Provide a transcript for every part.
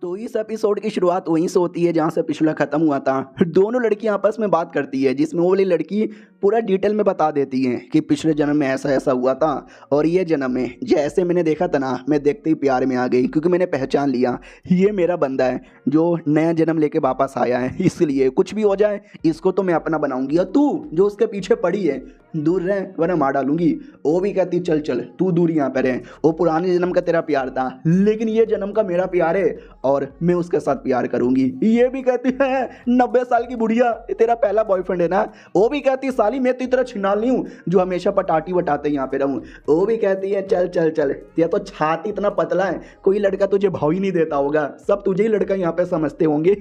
तो इस एपिसोड की शुरुआत वहीं से होती है जहाँ से पिछला खत्म हुआ था। दोनों लड़कियां आपस में बात करती है जिसमें वो वाली लड़की पूरा डिटेल में बता देती है कि पिछले जन्म में ऐसा ऐसा हुआ था और ये जन्म में जैसे मैंने देखा था ना, मैं देखते ही प्यार में आ गई क्योंकि मैंने पहचान लिया ये मेरा बंदा है जो नया जन्म लेके वापस आया है। इसलिए कुछ भी हो जाए इसको तो मैं अपना बनाऊंगी और तू जो उसके पीछे पड़ी है दूर रह वरना मार डालूंगी। वो भी कहती चल चल तू दूर यहाँ पर है, वो पुराने जन्म का तेरा प्यार था लेकिन ये जन्म का मेरा प्यार है और मैं उसके साथ प्यार करूंगी। ये भी कहती है 90 साल की बुढ़िया तेरा पहला बॉयफ्रेंड है ना। वो भी कहती है साली मैं तो इतना छिनाल नहीं हूँ जो हमेशा पटाटी बटाते यहाँ पे रहूँ। वो भी कहती है चल चल चल तेरा तो छाती इतना पतला है कोई लड़का तुझे भाव ही नहीं देता होगा, सब तुझे ही लड़का यहाँ पे समझते होंगे।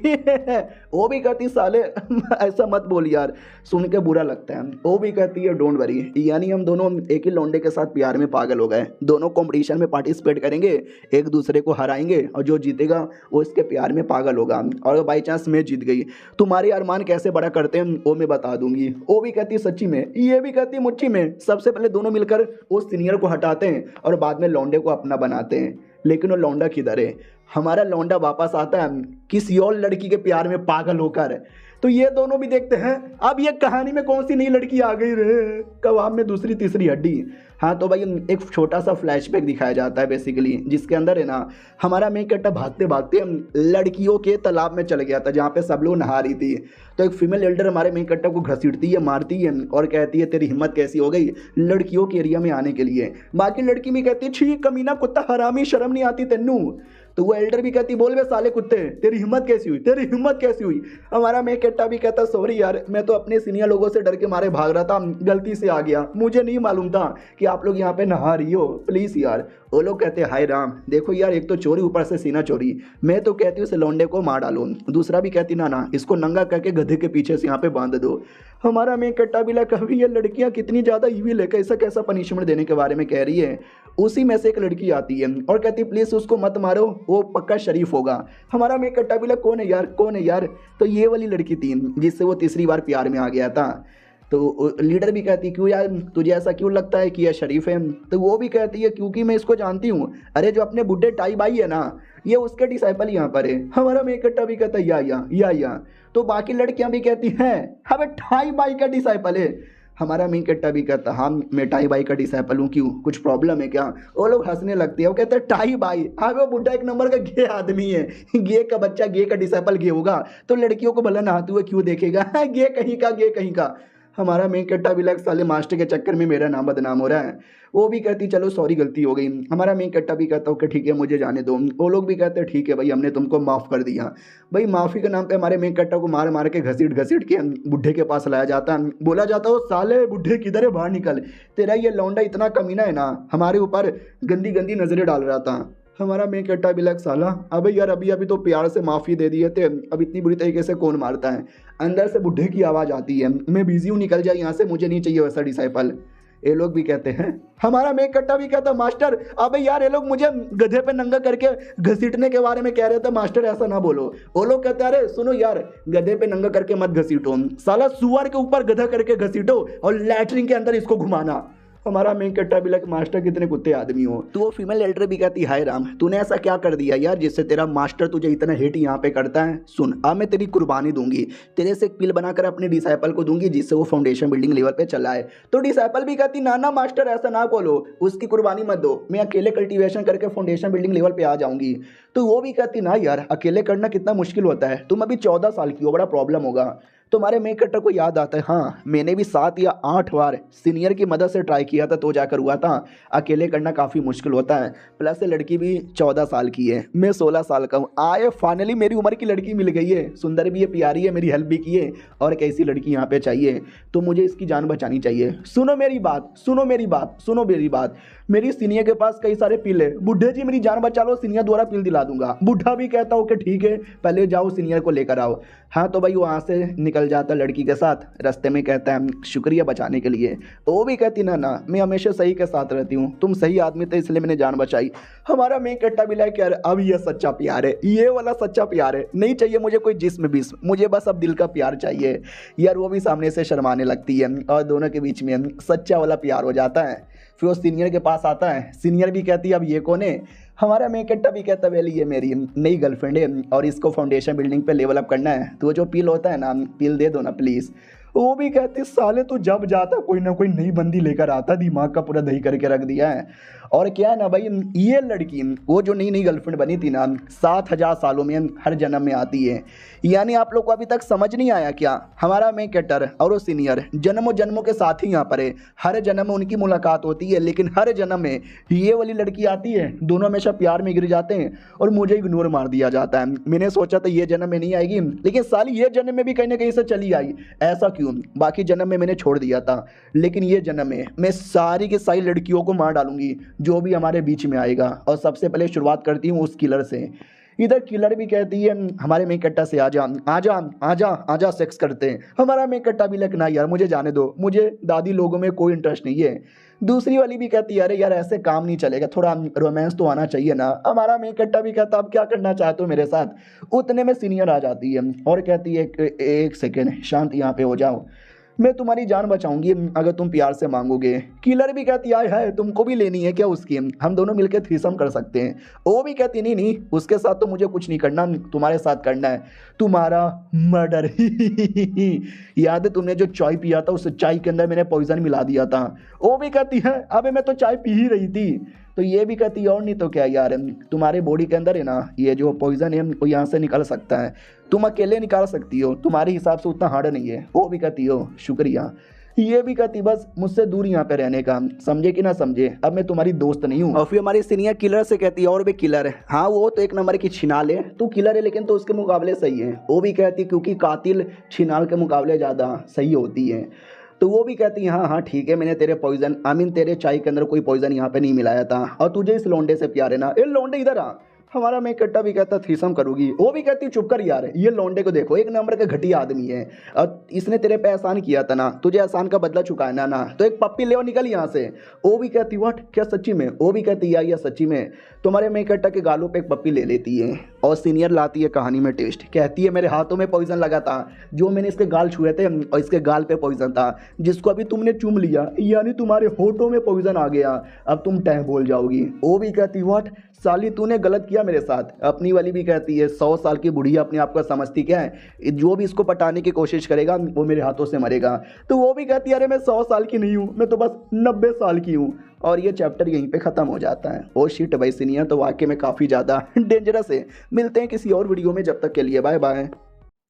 वो भी कहती साले ऐसा मत बोल यार, सुन के बुरा लगता है। वो भी कहती है डोंट वरी, यानी हम दोनों एक ही लौंडे के साथ प्यार में पागल हो गए, दोनों कंपटीशन में पार्टिसिपेट करेंगे, एक दूसरे को हराएंगे और जो जीतेगा वो इसके प्यार में पागल होगा और बाई चांस मैं जीत गई तुम्हारे अरमान कैसे बड़ा करते हैं वो मैं बता दूंगी। वो भी कहती है सच्ची में, ये भी कहती है मुच्ची में। सबसे पहले दोनों मिलकर उस सीनियर को हटाते हैं और बाद में लौंडे को अपना बनाते हैं। लेकिन वो लौंडा किधर है? हमारा लौंडा वापस आता है किसी और लड़की के प्यार में पागल होकर। तो ये दोनों भी देखते हैं अब ये कहानी में कौन सी नई लड़की आ गई रे, कबाब में दूसरी तीसरी हड्डी। हाँ तो भाई एक छोटा सा फ्लैशबैक दिखाया जाता है बेसिकली, जिसके अंदर है ना हमारा मेन कैरेक्टर भागते भागते लड़कियों के तालाब में चल गया था जहाँ पे सब लोग नहा रही थी। तो एक फीमेल एल्डर हमारे मेन कैरेक्टर को घसीटती है, मारती है और कहती है तेरी हिम्मत कैसी हो गई लड़कियों के एरिया में आने के लिए। बाकी लड़की भी कहती है छी कमीना कुत्ता हरामी, शर्म नहीं आती तेनू। तो वो एल्डर भी कहती बोल बे साले कुत्ते तेरी हिम्मत कैसी हुई, तेरी हिम्मत कैसी हुई। हमारा मेन कैरेक्टर भी कहता सॉरी यार मैं तो अपने सीनियर लोगों से डर के मारे भाग रहा था, गलती से आ गया, मुझे नहीं मालूम था कि आप लोग यहाँ पे नहा रही हो, प्लीज़ यार। वो लोग कहते हैं हाय राम देखो यार एक तो चोरी ऊपर से सीना चोरी, मैं तो कहती हूँ उस लौंडे को मार डालो। दूसरा भी कहती ना ना इसको नंगा करके गधे के पीछे से यहाँ पे बांध दो। हमारा मेन कट्टा भी लगा कभी ये लड़कियाँ कितनी ज़्यादा ईविल है, कैसा कैसा पनिशमेंट देने के बारे में कह रही है। उसी में से एक लड़की आती है और कहती प्लीज़ उसको मत मारो वो पक्का शरीफ होगा। हमारा मेन कट्टा भी लगा कौन है यार कौन है यार। तो ये वाली लड़की थी जिससे वो तीसरी बार प्यार में आ गया था। तो लीडर भी कहती क्यों यार तुझे ऐसा क्यों लगता है कि यह शरीफ है। तो वो भी कहती है क्योंकि मैं इसको जानती हूँ, अरे जो अपने बुढ़े टाई बाई है ना ये उसके डिसाइपल यहाँ पर है। हमारा मेकट्टा भी कहता है या। तो बाकी लड़कियाँ भी कहती हैं हमें टाई बाई का डिसाइपल है। हमारा मेन कट्टा भी कहता हाँ मैं टाई बाई का डिसाइपल हूँ, क्यों कुछ प्रॉब्लम है क्या। वो लोग हंसने लगते हैं, वो कहते हैं टाई बाई हाँ वो बुढ़ा एक नंबर का गे आदमी है, गे का बच्चा गे का डिसाइपल गे होगा तो लड़कियों को भला नहाते हुए क्यों देखेगा, गे कहीं का। हमारा मेन कट्टा भी लग साले मास्टर के चक्कर में मेरा नाम बदनाम हो रहा है। वो भी कहती चलो सॉरी गलती हो गई। हमारा मेन कट्टा भी कहता ओके ठीक है मुझे जाने दो। वो लोग भी कहते हैं ठीक है भाई हमने तुमको माफ़ कर दिया। भाई माफ़ी के नाम पे हमारे मेन कट्टा को मार मार के घसीट के बुढ़े के पास लाया जाता, बोला जाता वो साले बुढ़े किधर है बाहर निकल, तेरा ये लौंडा इतना कमीना है ना हमारे ऊपर गंदी गंदी नज़रें डाल रहा था। हमारा मेन कट्टा भी लग साला अबे यार अभी तो प्यार से माफ़ी दे दिए थे, अब इतनी बुरी तरीके से कौन मारता है। अंदर से बुढ़े की आवाज़ आती है मैं बिजी हूँ निकल जाए यहाँ से, मुझे नहीं चाहिए वैसा डिसाइपल। ये लोग भी कहते हैं हमारा मेन कट्टा भी कहता मास्टर अबे यार ये लोग मुझे गधे पे नंगा करके घसीटने के बारे में कह रहे थे, मास्टर ऐसा ना बोलो। वो लोग कहते हैं अरे सुनो यार गधे पे नंगा करके मत घसीटो, साला सुअर के ऊपर गधा करके घसीटो और लैटरिन के अंदर इसको घुमाना। हमारा मेन कट्टा भी लग मास्टर कितने कुत्ते आदमी हो। तो वो फीमेल एल्डर भी कहती हाय राम तूने ऐसा क्या कर दिया यार जिससे तेरा मास्टर तुझे इतना हिट यहाँ पे करता है। सुन अब मैं तेरी कुर्बानी दूंगी, तेरे से एक पिल बनाकर अपने डिसाइपल को दूंगी जिससे वो फाउंडेशन बिल्डिंग लेवल पे चला है। तो डिसाइपल भी कहती ना ना मास्टर ऐसा ना बोलो, उसकी कुर्बानी मत दो, मैं अकेले कल्टीवेशन करके फाउंडेशन बिल्डिंग लेवल पे आ जाऊंगी। तो वो भी कहती ना यार अकेले करना कितना मुश्किल होता है, तुम अभी 14 साल की हो, बड़ा प्रॉब्लम होगा। तुम्हारे मेन कट्टर को याद आता है हाँ मैंने भी 7 या 8 बार सीनियर की मदद से ट्राई किया था तो जाकर हुआ था, अकेले करना काफ़ी मुश्किल होता है। प्लस ये लड़की भी 14 साल की है, मैं 16 साल का हूँ। आए फाइनली मेरी उम्र की लड़की मिल गई है, सुंदर भी है प्यारी है, मेरी हेल्प भी की है और कैसी लड़की यहाँ पे चाहिए, तो मुझे इसकी जान बचानी चाहिए। सुनो मेरी बात, मेरी सीनियर के पास कई सारे पिल है, बुढ़े जी मेरी जान बचा लो सीनियर द्वारा पिल दिला दूंगा। बुढ़ा भी कहता हो कि ठीक है पहले जाओ सीनियर को लेकर आओ। हाँ तो भाई वहाँ से निकल जाता लड़की के साथ, रास्ते में कहता है शुक्रिया बचाने के लिए। वो भी कहती ना मैं हमेशा सही के साथ रहती हूँ, तुम सही आदमी थे इसलिए मैंने जान बचाई। हमारा मेन कट्टा भी लाइक यार अब ये सच्चा प्यार है, ये वाला सच्चा प्यार है, नहीं चाहिए मुझे कोई जिस्म बिस्म, मुझे बस अब दिल का प्यार चाहिए यार। वो भी सामने से शर्माने लगती है और दोनों के बीच में सच्चा वाला प्यार हो जाता है। फिर वो सीनियर के पास आता है, सीनियर भी कहती है अब ये कौन है। हमारा मेन कट्टा भी कहता वेल ये मेरी नई गर्लफ्रेंड है और इसको फाउंडेशन बिल्डिंग पे लेवल अप करना है, तो वो जो पील होता है ना, पील दे दो ना प्लीज़। वो भी कहते साले तो जब जाता कोई ना कोई नई बंदी लेकर आता, दिमाग का पूरा दही करके रख दिया है। और क्या है ना भाई, ये लड़की वो जो नई नई गर्लफ्रेंड बनी थी ना, 7,000 सालों में हर जन्म में आती है। यानी आप लोग को अभी तक समझ नहीं आया क्या, हमारा मेन कैरेक्टर और वो सीनियर जन्मों जन्मों के साथ ही यहाँ पर है। हर जन्म में उनकी मुलाकात होती है, लेकिन हर जन्म में ये वाली लड़की आती है, दोनों हमेशा प्यार में गिर जाते हैं और मुझे इग्नोर मार दिया जाता है। मैंने सोचा था ये जन्म में नहीं आएगी, लेकिन साली ये जन्म में भी कहीं ना कहीं से चली आई। ऐसा क्यों? बाकी जन्म में मैंने छोड़ दिया था, लेकिन ये जन्म में मैं सारी की सारी लड़कियों को मार डालूंगी जो भी हमारे बीच में आएगा। और सबसे पहले शुरुआत करती हूँ उस किलर से। इधर किलर भी कहती है हमारे मेन कट्टा से आजा आजा आजा आजा सेक्स करते हैं। हमारा मेन कट्टा भी लेकिन ना यार मुझे जाने दो, मुझे दादी लोगों में कोई इंटरेस्ट नहीं है। दूसरी वाली भी कहती है अरे यार ऐसे काम नहीं चलेगा, थोड़ा रोमांस तो आना चाहिए ना। हमारा मेन कट्टा भी कहता अब क्या करना चाहते हो मेरे साथ। उतने में सीनियर आ जाती है और कहती है एक सेकेंड शांत यहाँ पे हो जाओ, मैं तुम्हारी जान बचाऊंगी अगर तुम प्यार से मांगोगे। किलर भी कहती है तुमको भी लेनी है क्या उसकी, हम दोनों मिलकर थ्रीसम कर सकते हैं। वो भी कहती नहीं नहीं उसके साथ तो मुझे कुछ नहीं करना, तुम्हारे साथ करना है, तुम्हारा मर्डर। याद है तुमने जो चाय पिया था उस चाय के अंदर मैंने पॉइजन मिला दिया था। वो भी कहती है अबे मैं तो चाय पी ही रही थी। तो ये भी कहती है और नहीं तो क्या यार, तुम्हारे बॉडी के अंदर है ना ये जो पॉइजन है वो यहाँ से निकल सकता है, तुम अकेले निकाल सकती हो, तुम्हारे हिसाब से उतना हार्ड नहीं है। वो भी कहती हो शुक्रिया। ये भी कहती बस मुझसे दूर यहाँ पे रहने का, समझे कि ना समझे, अब मैं तुम्हारी दोस्त नहीं हूँ। और फिर हमारी सीनियर किलर से कहती है और भी किलर है, हाँ वो तो एक नंबर की छिनाल है, तू किलर है लेकिन तो उसके मुकाबले सही है। वो भी कहती क्योंकि कातिल छिनाल के मुकाबले ज़्यादा सही होती है। तो वो भी कहती है हाँ हाँ ठीक है, मैंने तेरे पॉइजन तेरे चाय के अंदर कोई पॉइजन यहाँ पे नहीं मिलाया था, और तुझे इस लोंडे से प्यार है ना, ए लोंडे इधर आ। हमारा मेन कट्टा भी कहता थ्रीसम करूंगी। वो भी कहती चुप कर यार, ये लोंडे को देखो एक नंबर का घटिया आदमी है, और इसने तेरे पे एहसान किया था ना, तुझे एहसान का बदला चुकाना ना, तो एक पप्पी ले और निकल यहाँ से। वो भी कहती व्हाट क्या सच्ची में? वो भी कहती या सच्ची में तुम्हारे मेन कट्टा के गालों पे एक पप्पी ले लेती है। और सीनियर लाती है कहानी में ट्विस्ट, कहती है मेरे हाथों में पॉइजन लगा था, जो मैंने इसके गाल छुए थे और इसके गाल पे पॉइजन था, जिसको अभी तुमने चूम लिया, यानी तुम्हारे होठों में पॉइजन आ गया, अब तुम टह बोल जाओगी। वो भी कहती व्हाट साली तूने गलत किया मेरे साथ। अपनी वाली भी कहती है 100 साल की बुढ़िया अपने आप को समझती क्या है, जो भी इसको पटाने की कोशिश करेगा वो मेरे हाथों से मरेगा। तो वो भी कहती है अरे मैं 100 साल की नहीं हूँ, मैं तो बस 90 साल की हूँ। और ये चैप्टर यहीं पे ख़त्म हो जाता है। ओ शिट भाई सीनियर तो वाकई में काफ़ी ज़्यादा डेंजरस है। मिलते हैं किसी और वीडियो में, जब तक के लिए बाय बाय।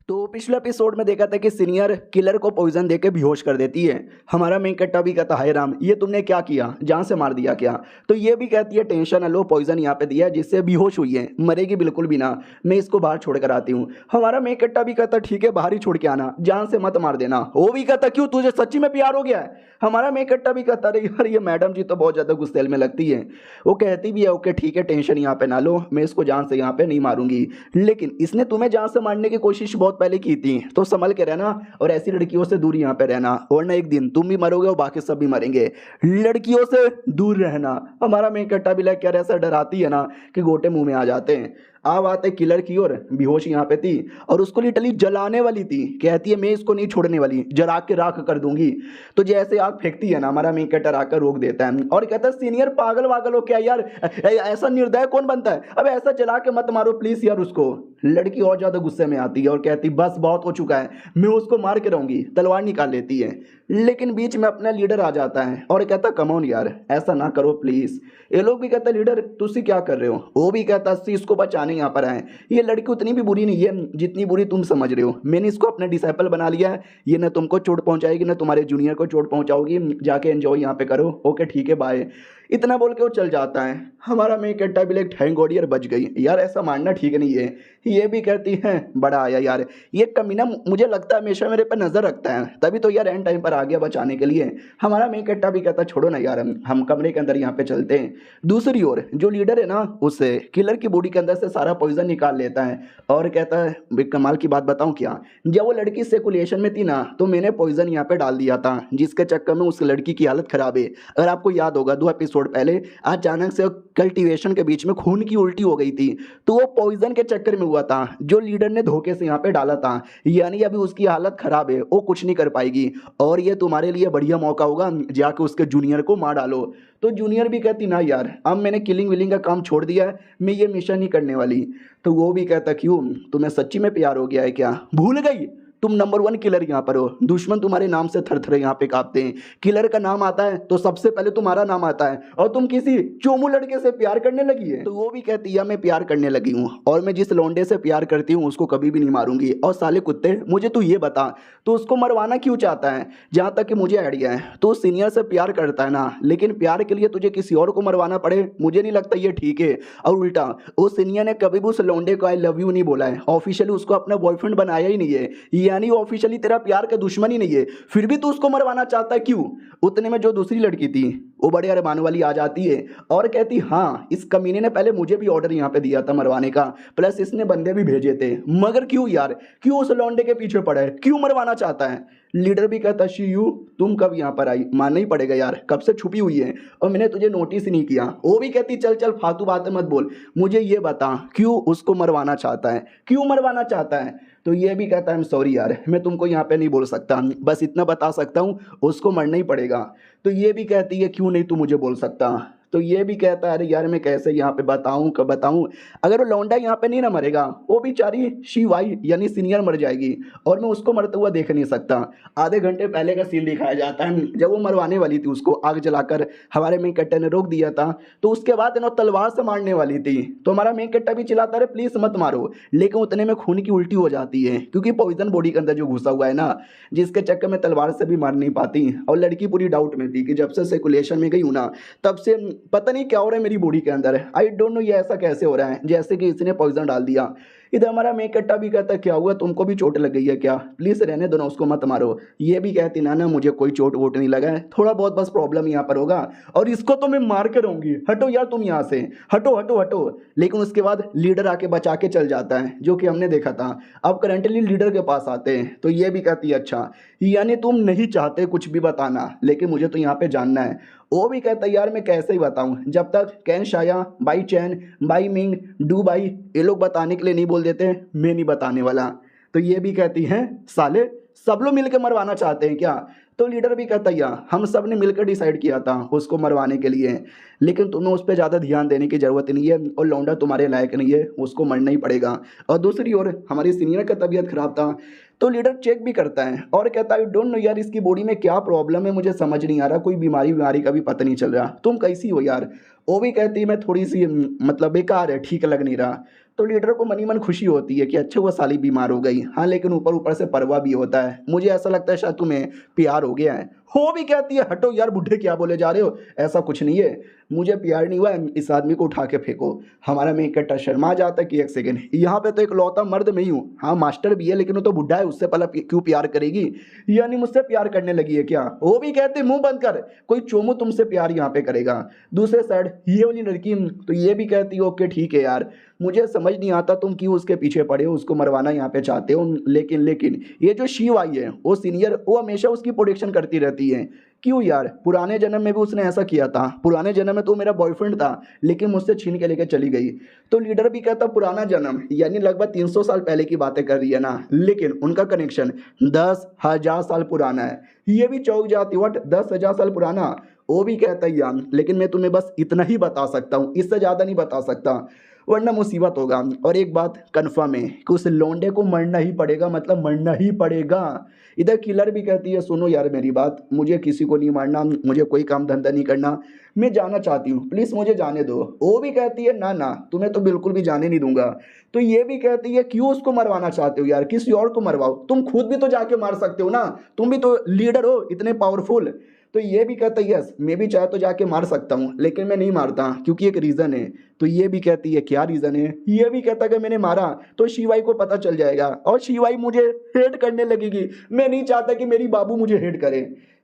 तो पिछले एपिसोड में देखा था कि सीनियर किलर को पॉइजन देके बेहोश कर देती है। हमारा मेन कट्टा भी कहता हाय राम ये तुमने क्या किया, जान से मार दिया क्या? तो ये भी कहती है टेंशन न लो, पॉइजन यहाँ पे दिया है जिससे बेहोश हुई है, मरेगी बिल्कुल भी ना, मैं इसको बाहर छोड़ कर आती हूँ। हमारा मेन कट्टा भी कहता ठीक है बाहर ही छोड़ के आना, जान से मत मार देना। वो भी कहता क्यों तुझे सच्ची में प्यार हो गया है? हमारा मेन कट्टा भी कहता अरे यार ये मैडम जी तो बहुत ज़्यादा गुस्सेल में लगती है। वो कहती भी है ओके ठीक है टेंशन यहाँ पे ना लो, मैं इसको जान से यहाँ पे नहीं मारूंगी, लेकिन इसने तुम्हें जान से मारने की कोशिश बहुत पहले की थी, तो संभल के रहना और ऐसी लड़कियों से दूर यहाँ पे रहना, वरना एक दिन तुम भी मरोगे और बाकी सब भी मरेंगे। लड़कियों से दूर रहना। हमारा मेन कट्टा भी लग क्या ऐसा डराती है ना कि गोटे मुंह में आ जाते हैं। अब आते किलर की ओर, बेहोश यहाँ पे थी और उसको लिटरली जलाने वाली थी। कहती है मैं इसको नहीं छोड़ने वाली, जला के राख कर दूंगी। तो जैसे आग फेंकती है ना, हमारा मेन कटर आकर रोक देता है और कहता है सीनियर पागल वागल हो क्या यार, ऐसा निर्दय कौन बनता है, अब ऐसा जला के मत मारो प्लीज यार उसको। लड़की और ज्यादा गुस्से में आती है और कहती बस बहुत हो चुका है, मैं उसको मार के रहूंगी। तलवार निकाल लेती है, लेकिन बीच में अपना लीडर आ जाता है और कहता कम ऑन यार ऐसा ना करो प्लीज। ये लोग भी कहता लीडर तुसी क्या कर रहे हो? वो भी कहता इसको बचाने यहाँ पर आए, ये लड़की उतनी भी बुरी नहीं है जितनी बुरी तुम समझ रहे हो, मैंने इसको अपना डिसाइपल बना लिया है, ये ना तुमको चोट पहुंचाएगी ना तुम्हारे जूनियर को चोट पहुंचाओगी, जाके एंजॉय यहाँ पे करो। ओके ठीक है बाय। इतना बोल के वो चल जाता है। हमारा मेन कट्टा भी लाइक थैंक गॉड यार बच गई, यार ऐसा मानना ठीक नहीं है। ये भी कहती है बड़ा आया यार, ये कमीना मुझे लगता है हमेशा मेरे पर नजर रखता है, तभी तो यार एंड टाइम पर आ गया बचाने के लिए। हमारा मेन कट्टा भी कहता छोड़ो ना यार, हम कमरे के अंदर यहाँ पे चलते हैं। दूसरी ओर जो लीडर है ना, उसे किलर की बॉडी के अंदर से सारा पॉइजन निकाल लेता है और कहता है कमाल की बात बताऊं क्या, जब वो लड़की सर्कुलेशन में थी ना तो मैंने पॉइजन यहाँ पे डाल दिया था, जिसके चक्कर में उस लड़की की हालत खराब है। अगर आपको याद होगा 2 एपिसोड एपिसोड पहले अचानक से कल्टीवेशन के बीच में खून की उल्टी हो गई थी, तो वो पॉइजन के चक्कर में हुआ था जो लीडर ने धोखे से यहाँ पे डाला था। यानी अभी उसकी हालत खराब है, वो कुछ नहीं कर पाएगी और ये तुम्हारे लिए बढ़िया मौका होगा, जाके उसके जूनियर को मार डालो। तो जूनियर भी कहती ना यार, अब मैंने किलिंग विलिंग का काम छोड़ दिया है, मैं ये मिशन नहीं करने वाली। तो वो भी कहता क्यों, तुम्हें सच्ची में प्यार हो गया है क्या, भूल गई तुम नंबर 1 किलर यहाँ पर हो, दुश्मन तुम्हारे नाम से थर थर यहाँ पे कांपते हैं। किलर का नाम आता है तो सबसे पहले तुम्हारा नाम आता है और तुम किसी चोमू लड़के से प्यार करने लगी है। तो वो भी कहती है मैं प्यार करने लगी हूँ और मैं जिस लौंडे से प्यार करती हूँ उसको कभी भी नहीं मारूंगी। और साले कुत्ते मुझे तू ये बता, तो उसको मरवाना क्यों चाहता है? जहाँ तक कि मुझे आइडिया है तो सीनियर से प्यार करता है ना, लेकिन प्यार के लिए तुझे किसी और को मरवाना पड़े, मुझे नहीं लगता ये ठीक है। और उल्टा उस सीनियर ने कभी भी उस लौंडे को आई लव यू नहीं बोला है, ऑफिशियली उसको अपना बॉयफ्रेंड बनाया ही नहीं है, यानी वो ऑफिशियली तेरा प्यार का दुश्मन ही नहीं है, फिर भी तू उसको मरवाना चाहता है क्यों? उतने में जो दूसरी लड़की थी वो बड़े अरमान वाली आ जाती है और कहती हाँ इस कमीने ने पहले मुझे भी ऑर्डर यहाँ पे दिया था मरवाने का, प्लस इसने बंदे भी भेजे थे, मगर क्यों यार, क्यों उस लौंडे के पीछे पड़ा है, क्यों मरवाना चाहता है? लीडर भी कहता शियू तुम कब यहाँ पर आई, मानना ही पड़ेगा यार, कब से छुपी हुई है और मैंने तुझे नोटिस ही नहीं किया। वो भी कहती चल चल फालतू बातें मत बोल, मुझे ये बता क्यों उसको मरवाना चाहता है, क्यों मरवाना चाहता है? तो ये भी कहता है सॉरी यार, मैं तुमको यहाँ पे नहीं बोल सकता, बस इतना बता सकता हूँ उसको मरना ही पड़ेगा। तो ये भी कहती है क्यों नहीं तू मुझे बोल सकता? तो ये भी कहता है अरे यार मैं कैसे यहाँ पे बताऊँ, कब बताऊँ, अगर वो लौंडा यहाँ पे नहीं ना मरेगा वो बेचारी शिवाई यानी सीनियर मर जाएगी और मैं उसको मरता हुआ देख नहीं सकता। आधे घंटे पहले का सीन दिखाया जाता है जब वो मरवाने वाली थी, उसको आग जलाकर हमारे मेन कट्टा ने रोक दिया था, तो उसके बाद ना तलवार से मारने वाली थी, तो हमारा मेन कट्टा भी चिल्लाता अरे प्लीज मत मारो, लेकिन उतने में खून की उल्टी हो जाती है क्योंकि पॉइजन बॉडी के अंदर जो घुसा हुआ है ना, जिसके चक्कर में तलवार से भी मार नहीं पाती। और लड़की पूरी डाउट में थी कि जब से सर्कुलेशन में गई हूँ ना तब से पता नहीं क्या हो रहा है मेरी बॉडी के अंदर, आई डोंट नो ये ऐसा कैसे हो रहा है, जैसे कि इसने पॉइजन डाल दिया। इधर हमारा मेन कट्टा भी कहता क्या हुआ, तुमको भी चोट लग गई है क्या, प्लीज रहने दो ना उसको मत मारो। ये भी कहती ना ना मुझे कोई चोट वोट नहीं लगा है, थोड़ा बहुत बस प्रॉब्लम यहाँ पर होगा और इसको तो मैं मार के रहूंगी, हटो यार तुम यहाँ से, हटो हटो हटो। लेकिन उसके बाद लीडर आके बचा के चल जाता है जो कि हमने देखा था। अब करंटली लीडर के पास आते हैं तो ये भी कहती है अच्छा यानी तुम नहीं चाहते कुछ भी बताना, लेकिन मुझे तो यहाँ पे जानना है। वो भी कहता है यार मैं कैसे ही बताऊं, जब तक कैन शाया by chain by Ming do by ये लोग बताने के लिए नहीं बोल देते मैं नहीं बताने वाला। तो ये भी कहती हैं साले सब लोग मिलकर मरवाना चाहते हैं क्या? तो लीडर भी कहता है हम सब ने मिलकर डिसाइड किया था उसको मरवाने के लिए, लेकिन तुम्हें उस पर ज़्यादा ध्यान देने की ज़रूरत नहीं है और लौंडा तुम्हारे लायक नहीं है, उसको मरना ही पड़ेगा। और दूसरी ओर हमारी सीनियर का तबीयत खराब था तो लीडर चेक भी करता है और कहता है आई डोंट नो यार इसकी बॉडी में क्या प्रॉब्लम है, मुझे समझ नहीं आ रहा, कोई बीमारी का भी पता नहीं चल रहा, तुम कैसी हो यार? वो भी कहती है मैं थोड़ी सी मतलब बेकार है, ठीक लग नहीं रहा। तो लीडर को मनी मन खुशी होती है कि अच्छा वो साली बीमार हो गई, हाँ लेकिन ऊपर ऊपर से परवा भी होता है, मुझे ऐसा लगता है शायद तुम्हें प्यार हो गया है। हो भी कहती है हटो यार बुढ़े क्या बोले जा रहे हो, ऐसा कुछ नहीं है, मुझे प्यार नहीं हुआ है, इस आदमी को उठा के फेंको। हमारा मेन कट्टा शर्मा जाता है कि एक सेकंड यहाँ पे तो एक लौता मर्द में ही हूँ, हाँ मास्टर भी है लेकिन वो तो बुढ़ा है, उससे पहले क्यों प्यार करेगी, यानी मुझसे प्यार करने लगी है क्या? वो भी कहते मुंह बंद कर, कोई चोमू तुमसे प्यार यहाँ पे करेगा। दूसरे साइड ये वाली लड़की तो ये भी कहती है ओके ठीक है यार, मुझे समझ नहीं आता तुम क्यों उसके पीछे पड़े हो, उसको मरवाना यहाँ पे चाहते हो, लेकिन ये जो शिव आई है वो सीनियर वो हमेशा उसकी प्रोटेक्शन करती रहती है। क्यों यार, पुराने जन्म में भी उसने ऐसा किया था, पुराने जन्म में तो मेरा बॉयफ्रेंड था लेकिन मुझसे छीन के लेके चली गई। तो लीडर भी कहता पुराना जन्म यानी लगभग 300 साल पहले की बातें कर रही है ना, लेकिन उनका कनेक्शन 10,000 साल पुराना है। ये भी चौंक जाती वट 10,000 साल पुराना। वो भी कहता है यार लेकिन मैं तुम्हें बस इतना ही बता सकता हूँ, इससे ज़्यादा नहीं बता सकता वरना मुसीबत होगा। और एक बात कन्फर्म है कि उस लौंडे को मरना ही पड़ेगा, मतलब मरना ही पड़ेगा। इधर किलर भी कहती है सुनो यार मेरी बात, मुझे किसी को नहीं मारना, मुझे कोई काम धंधा नहीं करना, मैं जाना चाहती हूँ, प्लीज़ मुझे जाने दो। वो भी कहती है ना ना तुम्हें तो बिल्कुल भी जाने नहीं दूंगा। तो ये भी कहती है क्यों उसको मरवाना चाहते हो यार, किसी और को मरवाओ, तुम खुद भी तो जाके मार सकते हो ना, तुम भी तो लीडर हो इतने पावरफुल। तो ये भी कहता है यस मैं भी चाहे तो जाके मार सकता हूँ लेकिन मैं नहीं मारता क्योंकि एक रीज़न है। तो ये भी कहती है क्या रीज़न है? ये भी कहता है कि मैंने मारा तो शिवाई को पता चल जाएगा और शिवाई मुझे हेट करने लगेगी, मैं नहीं चाहता कि मेरी बाबू मुझे हेट करे।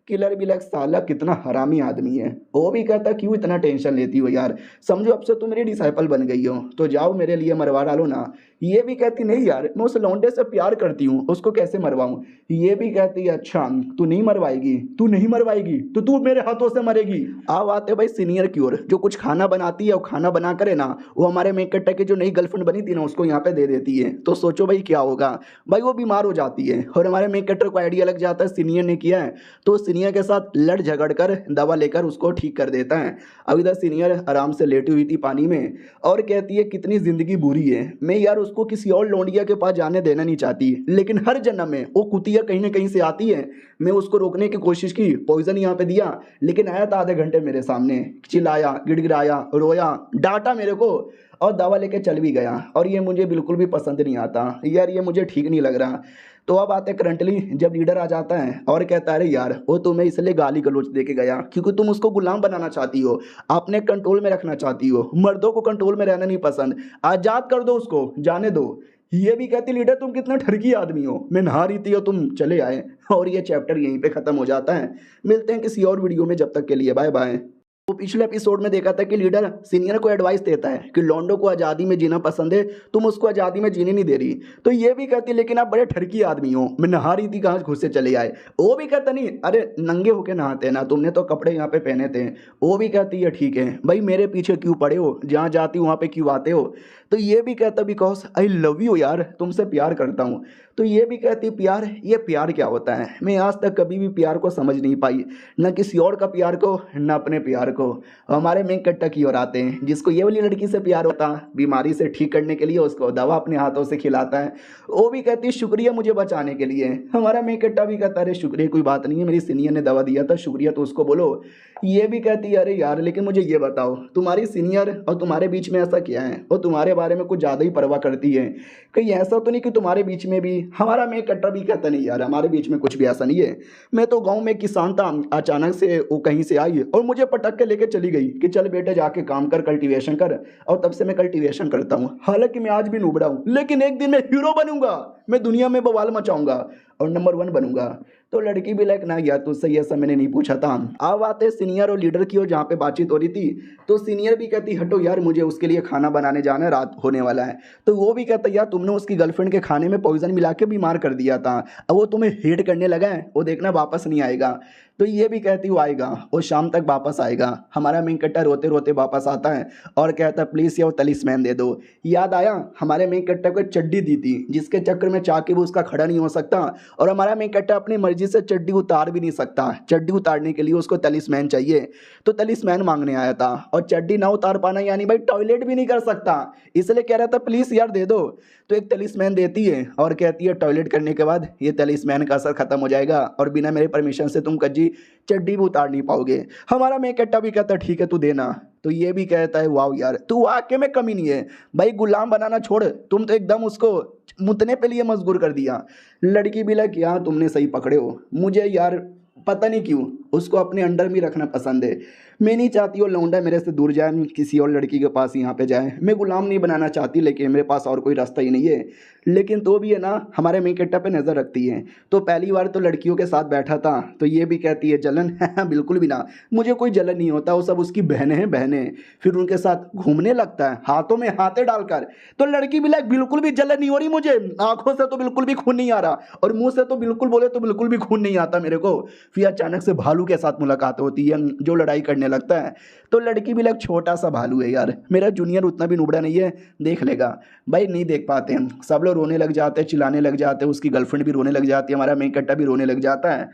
किलर भी लग साला कितना हरामी आदमी है। वो भी कहता क्यों इतना टेंशन लेती हो यार, समझो अब से तुम मेरी डिसाइपल बन गई हो तो जाओ मेरे लिए मरवा डालो ना। ये भी कहती नहीं यार मैं उस लौंडे से प्यार करती हूँ, उसको कैसे मरवाऊँ। ये भी कहती है अच्छा तू नहीं मरवाएगी, तू नहीं मरवाएगी तो तू मेरे हाथों से मरेगी। अब आते भाई सीनियर की ओर, जो कुछ खाना बनाती है और खाना बना करे ना वो हमारे मेन कट्टा की जो नई गर्लफ्रेंड बनी थी ना उसको यहाँ पे दे देती है। तो सोचो भाई क्या होगा, भाई वो बीमार हो जाती है और हमारे मेन कट्टर को आइडिया लग जाता है सीनियर ने किया है, तो सीनियर के साथ लड़ झगड़ कर दवा लेकर उसको ठीक कर देता है। अब इधर सीनियर आराम से लेटी हुई थी पानी में और कहती है कितनी जिंदगी बुरी है, मैं यार उसको किसी और लौंडिया के पास जाने देना नहीं चाहती, लेकिन हर जन्म में वो कुतिया कहीं ना कहीं से आती है। मैं उसको रोकने की कोशिश की, पॉइजन यहाँ पे दिया, लेकिन आया था आधे घंटे मेरे सामने, चिल्लाया गिड़गिड़ाया रोया डांटा मेरे को और दवा लेके चल भी गया। और ये मुझे बिल्कुल भी पसंद नहीं आता यार, ये मुझे ठीक नहीं लग रहा। तो अब आते करंटली जब लीडर आ जाता है और कहता है अरे यार वो तुम्हें इसलिए गाली गलौज दे के गया क्योंकि तुम उसको गुलाम बनाना चाहती हो, अपने कंट्रोल में रखना चाहती हो, मर्दों को कंट्रोल में रहना नहीं पसंद, आजाद कर दो उसको, जाने दो। ये भी कहती लीडर तुम कितना ठरकी आदमी हो, मैं नहा रही थी और तुम चले आए। और ये चैप्टर यहीं पे खत्म हो जाता है। मिलते हैं किसी और वीडियो में, जब तक के लिए बाय बाय। तो पिछले एपिसोड में देखा था कि लीडर सीनियर को एडवाइस देता है कि लॉन्डो को आज़ादी में जीना पसंद है, तुम उसको आज़ादी में जीने नहीं दे रही। तो ये भी कहती लेकिन आप बड़े ठरकी आदमी हो, मैं नहा रही थी कहाँ घुस से चले आए। वो भी कहता नहीं अरे नंगे होके नहाते ना, तुमने तो कपड़े यहाँ पे पहने थे। वो भी कहती है ठीक है भाई मेरे पीछे क्यों पड़े हो, जहाँ जाती हो वहाँ पे क्यों आते हो। तो ये भी कहता बिकॉज आई लव यू यार, तुमसे प्यार करता हूँ। तो ये भी कहती प्यार, ये प्यार क्या होता है, मैं आज तक कभी भी प्यार को समझ नहीं पाई, न किसी और का प्यार को न अपने प्यार को। हमारे मेन कट्टा की ओर आते हैं जिसको ये वाली लड़की से प्यार होता, बीमारी से ठीक करने के लिए उसको दवा अपने हाथों से खिलाता है। वो भी कहती है शुक्रिया मुझे बचाने के लिए। हमारा मेन कट्टा भी कहता है शुक्रिया कोई बात नहीं है, मेरी सीनियर ने दवा दिया था, शुक्रिया तो उसको बोलो। ये भी कहती है अरे यार लेकिन मुझे ये बताओ तुम्हारी सीनियर और तुम्हारे बीच में ऐसा क्या है, और तुम्हारे बारे में कुछ ज़्यादा ही परवाह करती है, कहीं ऐसा तो नहीं कि तुम्हारे बीच में भी। हमारा मेन कट्टा भी कहता नहीं यार हमारे बीच में कुछ भी ऐसा नहीं है, मैं तो गाँव में किसान था, अचानक से वो कहीं से आई और मुझे पटक के लेके चली गई कि चल बेटे जाके काम कर, कल्टीवेशन कर। और तब से मैं कल्टीवेशन करता हूँ, हालांकि मैं आज भी नुबड़ा हूँ, लेकिन एक दिन मैं हीरो बनूंगा, मैं दुनिया में बवाल मचाऊंगा और नंबर 1 बनूंगा। तो लड़की भी लाइक ना यार तुझसे ये सब मैंने नहीं पूछा था। अब आते सीनियर और लीडर की ओर जहाँ पे बातचीत हो रही थी, तो सीनियर भी कहती हटो यार मुझे उसके लिए खाना बनाने जाना है, रात होने वाला है। तो वो भी कहता यार तुमने उसकी गर्लफ्रेंड के खाने में पॉइजन मिला के बीमार कर दिया था, अब वो तुम्हें हेट करने लगा है, वो देखना वापस नहीं आएगा। तो ये भी कहती वो आएगा, वो शाम तक वापस आएगा। हमारा मेन कट्टा रोते रोते वापस आता है और कहता प्लीज़ ये वो तलिस्मैन दे दो। याद आया हमारे मेन कट्टा को एक चड्डी दी थी जिसके चक्कर में चाह के वो उसका खड़ा नहीं हो सकता, और हमारा मेन कट्टा अपनी मर्जी से चड्डी उतार भी नहीं सकता, चड्डी उतारने के लिए उसको तलिस्मैन चाहिए। तो तलिस्मैन मांगने आया था और चड्डी ना उतार पाना यानी भाई टॉयलेट भी नहीं कर सकता, इसलिए कह रहा था प्लीज़ यार दे दो। तो एक तलिस्मैन देती है और कहती है टॉयलेट करने के बाद ये तलिस्मैन का असर खत्म हो जाएगा और बिना मेरे परमिशन से तुम कज्जी चड्डी भी उतार नहीं पाओगे। हमारा मेन कट्टा भी कहता ठीक है तू देना। तो ये भी कहता है वाह यार तू वाकई में कमी नहीं है भाई, गुलाम बनाना छोड़, तुम तो एकदम उसको मुतने पे लिए मजबूर कर दिया। लड़की भी लग यार तुमने सही पकड़े हो, मुझे यार पता नहीं क्यों उसको अपने अंडर में रखना पसंद है, मैं नहीं चाहती वो लौंडा मेरे से दूर जाए, किसी और लड़की के पास यहाँ पे जाए, मैं गुलाम नहीं बनाना चाहती, लेकिन मेरे पास और कोई रास्ता ही नहीं है। लेकिन तो भी है ना हमारे मेन कट्टा पे नज़र रखती है। तो पहली बार तो लड़कियों के साथ बैठा था तो ये भी कहती है जलन बिल्कुल भी ना, मुझे कोई जलन नहीं होता, वो सब उसकी बहनें हैं बहनें। फिर उनके साथ घूमने लगता है हाथों में हाथे डालकर। तो लड़की भी लाइक बिल्कुल भी जलन नहीं हो रही मुझे, आंखों से तो बिल्कुल भी खून नहीं आ रहा और मुंह से तो बिल्कुल बोले तो बिल्कुल भी खून नहीं आता मेरे को। फिर अचानक से भालू के साथ मुलाकात होती है जो लड़ाई करने लगता है। तो लड़की भी लाइक छोटा सा भालू है यार, मेरा जूनियर उतना भी नुबड़ा नहीं है, देख लेगा भाई। नहीं देख पाते हैं, सब लोग रोने लग जाते हैं, चिल्लाने लग जाते हैं, उसकी गर्लफ्रेंड भी रोने लग जाती है, हमारा मेन कट्टा भी रोने लग जाता है।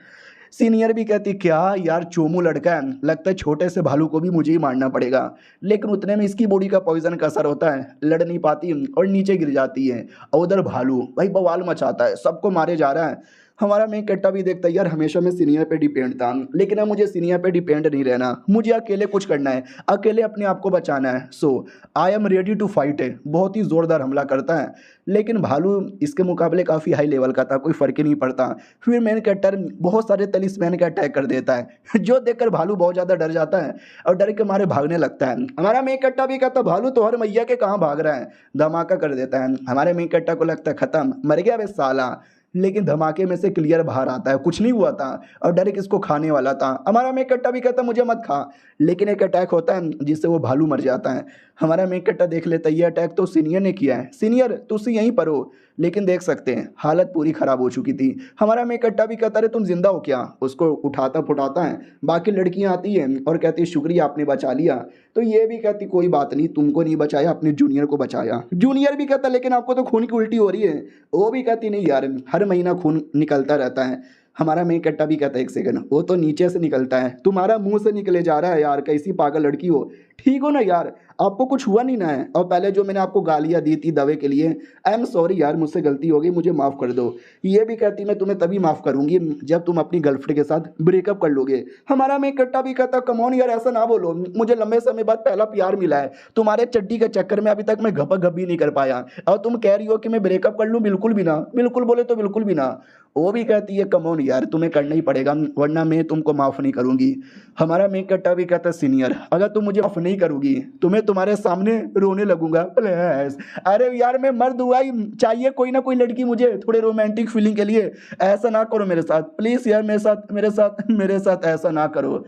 सीनियर भी कहती क्या यार चोमू लड़का है, लगता है छोटे से भालू को भी मुझे ही मारना पड़ेगा। लेकिन उतने में इसकी बॉडी का पॉइजन का असर होता है, लड़ नहीं पाती और नीचे गिर जाती है। और उधर भालू भाई बवाल मचाता है, सबको मारे जा रहा है। हमारा मेन कट्टा भी देखता है यार हमेशा मैं सीनियर पे डिपेंड था, लेकिन अब मुझे सीनियर पे डिपेंड नहीं रहना, मुझे अकेले कुछ करना है, अकेले अपने आप को बचाना है। So I am ready to fight है, बहुत ही ज़ोरदार हमला करता है। लेकिन भालू इसके मुकाबले काफ़ी हाई लेवल का था, कोई फ़र्क ही नहीं पड़ता। फिर मेन कैरेक्टर बहुत सारे तलिस्मैन का अटैक कर देता है जो देखकर भालू बहुत ज़्यादा डर जाता है और डर के मारे भागने लगता है। हमारा मेन कट्टा भी कहता भालू तो हर मैया के कहाँ भाग रहा है, धमाका कर देता है। हमारे मेन कट्टा को लगता है ख़त्म, मर गया बे साला। लेकिन धमाके में से क्लियर बाहर आता है कुछ नहीं हुआ था और डायरेक्ट इसको खाने वाला था। हमारा मेन कट्टा भी कहता मुझे मत खा, लेकिन एक अटैक होता है जिससे वो भालू मर जाता है। हमारा मेन कट्टा देख लेता है ये अटैक तो सीनियर ने किया है, सीनियर तुझसे यहीं पर हो, लेकिन देख सकते हैं हालत पूरी खराब हो चुकी थी। हमारा मेन कट्टा भी कहता है तुम जिंदा हो क्या, उसको उठाता फुटाता है। बाकी लड़कियां आती हैं और कहती है शुक्रिया आपने बचा लिया। तो ये भी कहती कोई बात नहीं, तुमको नहीं बचाया अपने जूनियर को बचाया। जूनियर भी कहता लेकिन आपको तो खून की उल्टी हो रही है। वो भी कहती नहीं यार हर महीना खून निकलता रहता है। हमारा मेन कट्टा भी कहता है एक सेकंड, वो तो नीचे से निकलता है, तुम्हारा मुंह से निकले जा रहा है यार, कैसी पागल लड़की हो, ठीक हो ना यार, आपको कुछ हुआ नहीं ना है। और पहले जो मैंने आपको गालियाँ दी थी दवे के लिए, आई एम सॉरी यार, मुझसे गलती हो गई, मुझे माफ़ कर दो। ये भी कहती मैं तुम्हें तभी माफ़ करूंगी जब तुम अपनी गर्लफ्रेंड के साथ ब्रेकअप कर लोगे। हमारा मेन कट्टा भी कहता कमॉन यार ऐसा ना बोलो, मुझे लंबे समय बाद पहला प्यार मिला है, तुम्हारे चड्डी के चक्कर में अभी तक मैं घपा भी नहीं कर पाया, और तुम कह रही हो कि मैं ब्रेकअप कर लूँ, बिल्कुल भी ना, बिल्कुल बोले तो बिल्कुल भी ना। वो भी कहती है कमॉन यार तुम्हें करना ही पड़ेगा वरना मैं तुमको माफ़ नहीं करूंगी। हमारा मेन कट्टा भी कहता है सीनियर अगर तुम मुझे माफ़ नहीं करोगी तुम्हें तुम्हारे सामने रोने लगूंगा प्लीज। अरे यार मैं मर्द हुआ ही चाहिए कोई ना कोई लड़की मुझे थोड़े रोमांटिक फीलिंग के लिए, ऐसा ना करो मेरे साथ प्लीज़ यार, मेरे साथ ऐसा ना करो।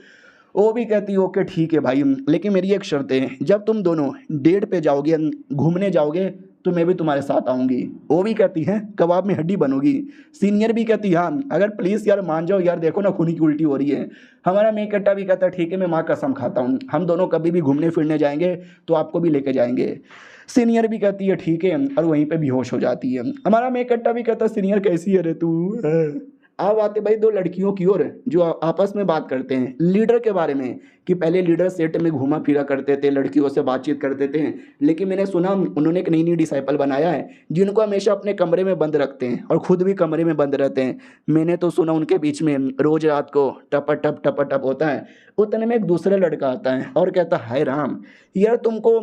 वो भी कहती है ओके ठीक है भाई, लेकिन मेरी एक शर्त है, जब तुम दोनों डेट पे जाओगे घूमने जाओगे तो मैं भी तुम्हारे साथ आऊंगी। वो भी कहती है कबाब में हड्डी बनोगी। सीनियर भी कहती हाँ अगर प्लीज़ यार मान जाओ यार, देखो ना खूनी की उल्टी हो रही है। हमारा मेन कट्टा भी कहता है ठीक है मैं माँ कसम खाता हूँ, हम दोनों कभी भी घूमने फिरने जाएंगे तो आपको भी लेके जाएंगे। सीनियर भी कहती है ठीक है, और वहीं पे बेहोश हो जाती है। हमारा मेन कट्टा भी कहता है सीनियर कैसी है रे तू। अब आते भाई दो लड़कियों की ओर जो आपस में बात करते हैं लीडर के बारे में, कि पहले लीडर सेट में घूमा फिरा करते थे, लड़कियों से बातचीत करते थे, लेकिन मैंने सुना उन्होंने एक नई डिसाइपल बनाया है जिनको हमेशा अपने कमरे में बंद रखते हैं और खुद भी कमरे में बंद रहते हैं। मैंने तो सुना उनके बीच में रोज रात को टप टप होता है। उतने में एक दूसरा लड़का आता है और कहता हाय राम यार तुमको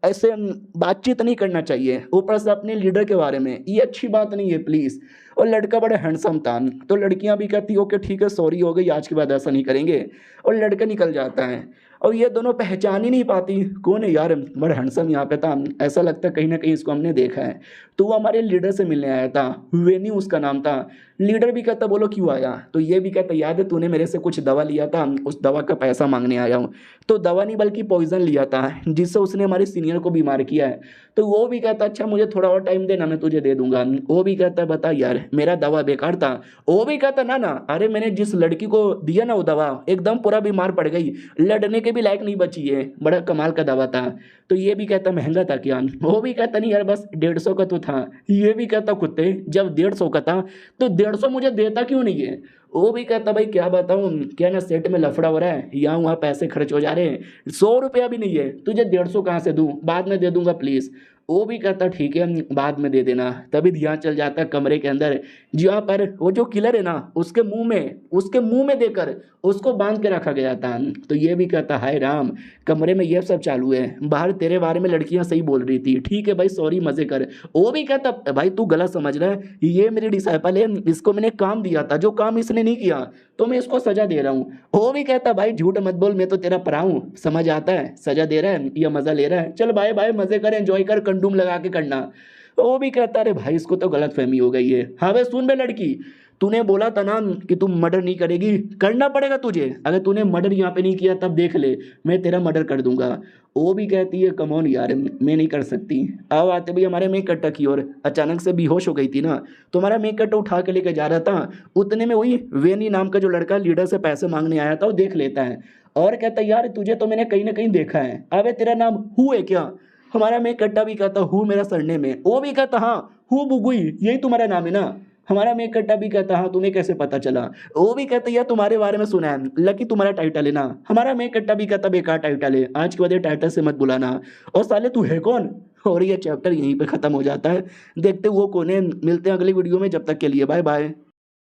ऐसे बातचीत नहीं करना चाहिए, ऊपर से अपने लीडर के बारे में, ये अच्छी बात नहीं है प्लीज़। और लड़का बड़ा हैंडसम था, तो लड़कियां भी कहती ओके ठीक है सॉरी हो गई, आज के बाद ऐसा नहीं करेंगे, और लड़का निकल जाता है। और ये दोनों पहचान ही नहीं पाती कौन है यार, बड़ा हैंडसम यहाँ पे था, ऐसा लगता कहीं ना कहीं इसको हमने देखा है। तो वो हमारे लीडर से मिलने आया था, वेनी उसका नाम था। लीडर भी कहता बोलो क्यों आया, तो ये भी कहता याद है तूने मेरे से कुछ दवा लिया था, उस दवा का पैसा मांगने आया हूँ। तो दवा नहीं बल्कि पॉइजन लिया था जिससे उसने हमारे सीनियर को बीमार किया है। तो वो भी कहता अच्छा मुझे थोड़ा और टाइम देना मैं तुझे दे दूंगा। वो भी कहता बता यार मेरा दवा बेकार था। वो भी कहता ना अरे मैंने जिस लड़की को दिया ना वो दवा एकदम पूरा बीमार पड़ गई, लड़ने के भी लायक नहीं बची है, बड़ा कमाल का दवा था। तो ये भी कहता महंगा था क्या, वो भी कहता नहीं यार बस 150 का तो था। ये भी कहता कुत्ते जब 150 का था तो 150 मुझे देता क्यों नहीं है। वो भी कहता भाई क्या बताऊँ, क्या ना सेट में लफड़ा हो रहा है, यहाँ वहाँ पैसे खर्च हो जा रहे हैं, 100 रुपया भी नहीं है, तुझे 150 कहाँ से दूँ, बाद में दे दूंगा प्लीज़। वो भी कहता ठीक है बाद में दे देना। तभी ध्यान चल जाता है कमरे के अंदर जहाँ पर वो जो किलर है ना उसके मुंह में देकर उसको बांध के रखा गया था। तो ये भी कहता हाय राम कमरे में ये सब चालू है, बाहर तेरे बारे में लड़कियां सही बोल रही थी, ठीक है भाई सॉरी मजे कर। वो भी कहता भाई तू गलत समझ रहा है, ये मेरी डिसाइपल है, इसको मैंने काम दिया था, जो काम इसने नहीं किया तो मैं इसको सजा दे रहा हूँ। वो भी कहता भाई झूठ मत बोल, मैं तो तेरा परा हूँ, समझ आता है, सजा दे रहा है या मजा ले रहा है, चल भाई भाई मजे कर, एंजॉय कर, कंडोम लगा के करना। वो भी कहता अरे भाई इसको तो गलत फहमी हो गई है। हाँ भाई सुन बे लड़की, तूने बोला था ना कि तुम मर्डर नहीं करेगी, करना पड़ेगा तुझे, अगर तूने मर्डर यहाँ पे नहीं किया तब देख ले मैं तेरा मर्डर कर दूंगा। वो भी कहती है कमॉन यार मैं नहीं कर सकती। अब आते भाई हमारे मेक कट्टा की ओर, अचानक से बेहोश हो गई थी ना, तो हमारा मेक कट्टा उठा के लेके जा रहा था, उतने में वही वेनी नाम का जो लड़का लीडर से पैसे मांगने आया था वो देख लेता है और कहता यार तुझे तो मैंने कहीं ना कहीं देखा है, अबे तेरा नाम हु है क्या। हमारा मेक कट्टा भी कहता हूँ मेरा सरनेम है। वो भी कहता हाँ हूँ बुगुई यही तुम्हारा नाम है ना। हमारा मेक कट्टा भी कहता हाँ तुम्हें कैसे पता चला। वो भी कहता यार तुम्हारे बारे में सुना है, लकी तुम्हारा टाइटल है ना। हमारा मेक कट्टा भी कहता बेकार टाइटल है, आज के बाद टाइटल से मत बुलाना, और साले तू है कौन। और ये चैप्टर यहीं पे खत्म हो जाता है। देखते वो कौन है, मिलते हैं अगली वीडियो में, जब तक के लिए बाय बाय।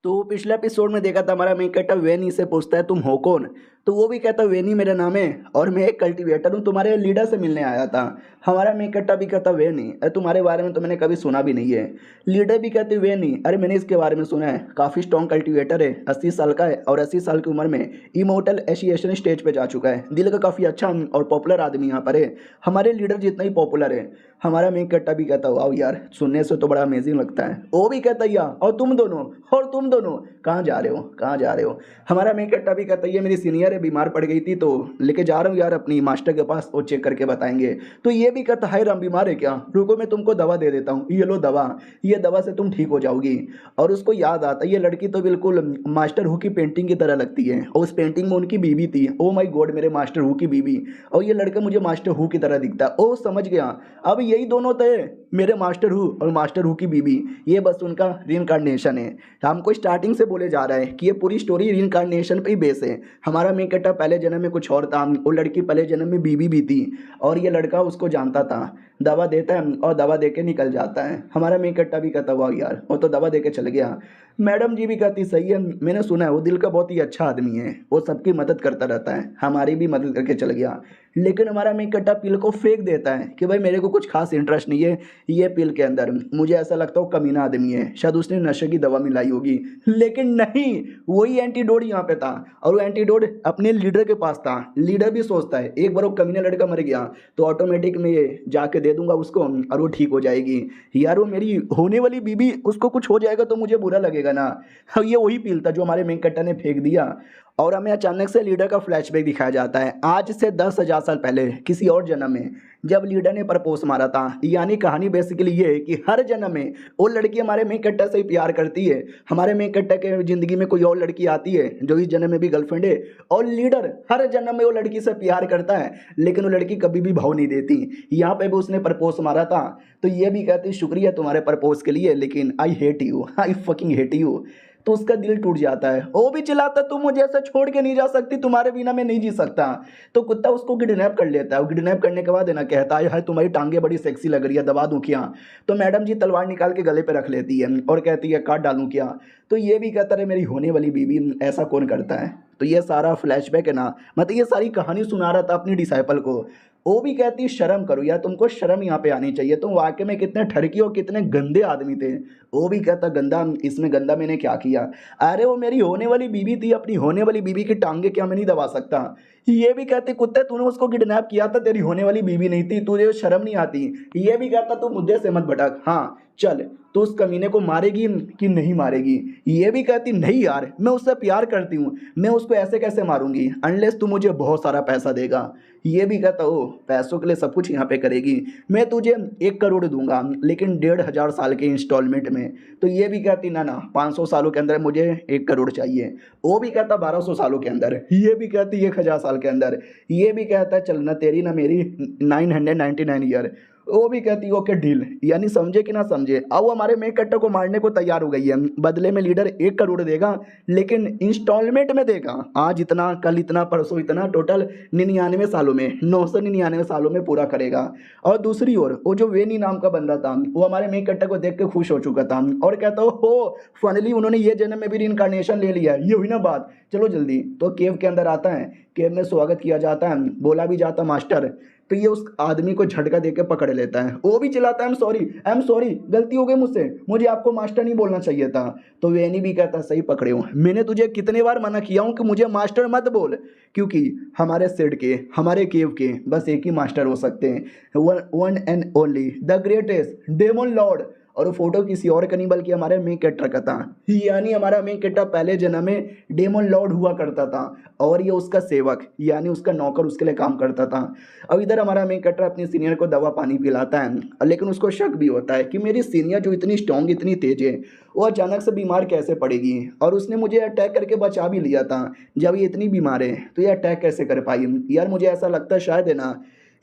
तो पिछले एपिसोड में देखा था हमारा मेन कट्टा वेनी से पूछता है तुम हो कौन, तो वो भी कहता वेनी मेरा नाम है और मैं एक कल्टीवेटर हूँ, तुम्हारे लीडर से मिलने आया था। हमारा मैं कहता भी कहता वे नहीं, अरे तुम्हारे बारे में तो मैंने कभी सुना भी नहीं है। लीडर भी कहते वे नहीं, अरे मैंने इसके बारे में सुना है, काफ़ी स्ट्रॉन्ग कल्टीवेटर है, 80 साल का है और 80 साल की उम्र में इमोर्टल एशिएशन स्टेज पे जा चुका है, दिल का काफ़ी अच्छा और पॉपुलर आदमी यहाँ पर है, हमारे लीडर जितना ही पॉपुलर है। हमारा मैं कहता भी कहता वाह यार, सुनने से तो बड़ा अमेजिंग लगता है। वो भी कहता या और तुम दोनों कहाँ जा रहे हो, कहाँ जा रहे हो। हमारा मैं कहता भी कहता ये मेरी सीनियर है, बीमार पड़ गई थी तो लेके जा रहा हूँ यार अपनी मास्टर के पास, वो चेक करके बताएंगे। तो ये भी कहता हाय राम बीमार है क्या, रुको मैं तुमको दवा दे देता हूँ, ये लो दवा, ये दवा से तुम ठीक हो जाओगी। और उसको याद आता ये लड़की तो बिल्कुल मास्टर हु की पेंटिंग की तरह लगती है, और उस पेंटिंग में उनकी बीवी थी, ओ माय गॉड मेरे मास्टर हु की बीवी, और ये लड़का मुझे मास्टर हु की तरह दिखता है। ओ समझ गया, अब यही दोनों थे मेरे मास्टर हु और मास्टर हु की बीवी, ये बस उनका रीइंकार्नेशन है। हमको स्टार्टिंग से बोले जा रहा है कि ये पूरी स्टोरी रीइंकार्नेशन पे ही बेस है। हमारा मेन कैरेक्टर पहले जन्म में कुछ और था, वो लड़की पहले जन्म में बीवी भी थी और ये लड़का उसको जानता था, दवा देता है और दवा दे के निकल जाता है। हमारा मेन कैरेक्टर भी कहता हुआ यार वो तो दवा दे के चल गया। मैडम जी भी कहती सही है, मैंने सुना है वो दिल का बहुत ही अच्छा आदमी है, वो सबकी मदद करता रहता है, हमारी भी मदद करके चल गया। लेकिन हमारा मेन कैरेक्टर पिल को फेंक देता है कि भाई मेरे को कुछ खास इंटरेस्ट नहीं है ये पिल के अंदर, मुझे ऐसा लगता है वो कमीना आदमी है, शायद उसने नशे की दवा मिलाई होगी। लेकिन नहीं, वही एंटीडोट यहाँ पे था और वो एंटीडोट अपने लीडर के पास था। लीडर भी सोचता है एक बार वो कमीना लड़का मर गया तो ऑटोमेटिक में जाके दे दूंगा उसको और वो ठीक हो जाएगी। यार वो मेरी होने वाली बीबी, उसको कुछ हो जाएगा तो मुझे बुरा लगेगा ना। अब ये वही पिल था जो हमारे मेन कैरेक्टर ने फेंक दिया और हमें अचानक से लीडर का फ्लैशबैक दिखाया जाता है आज से 10,000 साल पहले किसी और जन्म में, जब लीडर ने प्रपोज मारा था। यानी कहानी बेसिकली ये है कि हर जन्म में वो लड़की हमारे मेन कैरेक्टर से ही प्यार करती है, हमारे मेन कैरेक्टर के ज़िंदगी में कोई और लड़की आती है जो इस जन्म में भी गर्लफ्रेंड है, और लीडर हर जन्म में वो लड़की से प्यार करता है लेकिन वो लड़की कभी भी भाव नहीं देती। यहाँ पे भी उसने प्रपोज मारा था तो ये भी कहती शुक्रिया तुम्हारे प्रपोज के लिए लेकिन I hate you, I fucking hate you. तो उसका दिल टूट जाता है, वो भी चिल्लाता तुम मुझे ऐसे छोड़ के नहीं जा सकती, तुम्हारे बिना मैं नहीं जी सकता। तो कुत्ता उसको किडनैप कर लेता है, वो किडनैप करने के बाद है ना कहता है तुम्हारी टांगे बड़ी सेक्सी लग रही है, दबा दूं क्या। तो मैडम जी तलवार निकाल के गले पे रख लेती है और कहती है काट डालूं क्या। तो ये भी कहता है मेरी होने वाली बीवी ऐसा कौन करता है। तो ये सारा फ्लैशबैक है ना, मतलब ये सारी कहानी सुना रहा था अपनी डिसाइपल को। वो भी कहती शर्म करो यार, तुमको शर्म यहाँ पे आनी चाहिए, तुम वाकई में कितने ठरकी और कितने गंदे आदमी थे। वो भी कहता गंदा, इसमें गंदा मैंने क्या किया, अरे वो मेरी होने वाली बीवी थी, अपनी होने वाली बीवी की टांगे क्या मैं नहीं दबा सकता। ये भी कहते कुत्ते तूने उसको किडनैप किया था, तेरी होने वाली बीवी नहीं थी, तुझे शर्म नहीं आती। ये भी कहता तू मुद्दे से मत भटक, हाँ चल तो उस कमीने को मारेगी कि नहीं मारेगी। ये भी कहती नहीं यार मैं उससे प्यार करती हूँ, मैं उसको ऐसे कैसे मारूंगी अनलेस तू मुझे बहुत सारा पैसा देगा। ये भी कहता ओ पैसों के लिए सब कुछ यहाँ पे करेगी, मैं तुझे 1 करोड़ दूंगा लेकिन 1,500 साल के इंस्टॉलमेंट में। तो ये भी कहती ना ना 500 सालों के अंदर मुझे 1 करोड़ चाहिए। वो भी कहता 1200 सालों के अंदर। ये भी कहती 1,000 साल के अंदर। ये भी कहता चल ना तेरी ना मेरी 999 ईयर। वो भी कहती ओके डील, यानी समझे कि ना समझे। अब वो हमारे मेन कैरेक्टर को मारने को तैयार हो गई है, बदले में लीडर 1 करोड़ देगा लेकिन इंस्टॉलमेंट में देगा, आज इतना कल इतना परसों इतना, टोटल 99 सालों में 999 सालों में पूरा करेगा। और दूसरी ओर वो जो वेनी नाम का बंदा था वो हमारे मेन कैरेक्टर को देख के खुश हो चुका था और कहता हो फाइनली उन्होंने ये जन्म में भी रीइंकार्नेशन ले लिया, ये हुई ना बात, चलो जल्दी। तो केव के अंदर आता है, केव में स्वागत किया जाता है, बोला भी जाता मास्टर। तो ये उस आदमी को झटका देके पकड़ लेता है, वो भी चिल्लाता है आई एम सॉरी गलती हो गई मुझसे, मुझे आपको मास्टर नहीं बोलना चाहिए था। तो वेनी भी कहता सही पकड़े हूँ, मैंने तुझे कितने बार मना किया हूँ कि मुझे मास्टर मत बोल, क्योंकि हमारे सेड के हमारे केव के बस एक ही मास्टर हो सकते हैं, one and only the greatest demon lord. और वो फोटो किसी और का नहीं बल्कि हमारे मेन कैरेक्टर का था, यानी हमारा मेन कैरेक्टर पहले जन्म में डेमन लॉर्ड हुआ करता था और ये उसका सेवक यानी उसका नौकर उसके लिए काम करता था। अब इधर हमारा मेन कैरेक्टर अपनी सीनियर को दवा पानी पिलाता है लेकिन उसको शक भी होता है कि मेरी सीनियर जो इतनी स्ट्रॉन्ग इतनी तेज है वो अचानक से बीमार कैसे पड़ेगी, और उसने मुझे अटैक करके बचा भी लिया था, जब ये इतनी बीमार है तो ये अटैक कैसे कर पाई। यार मुझे ऐसा लगता है शायद है ना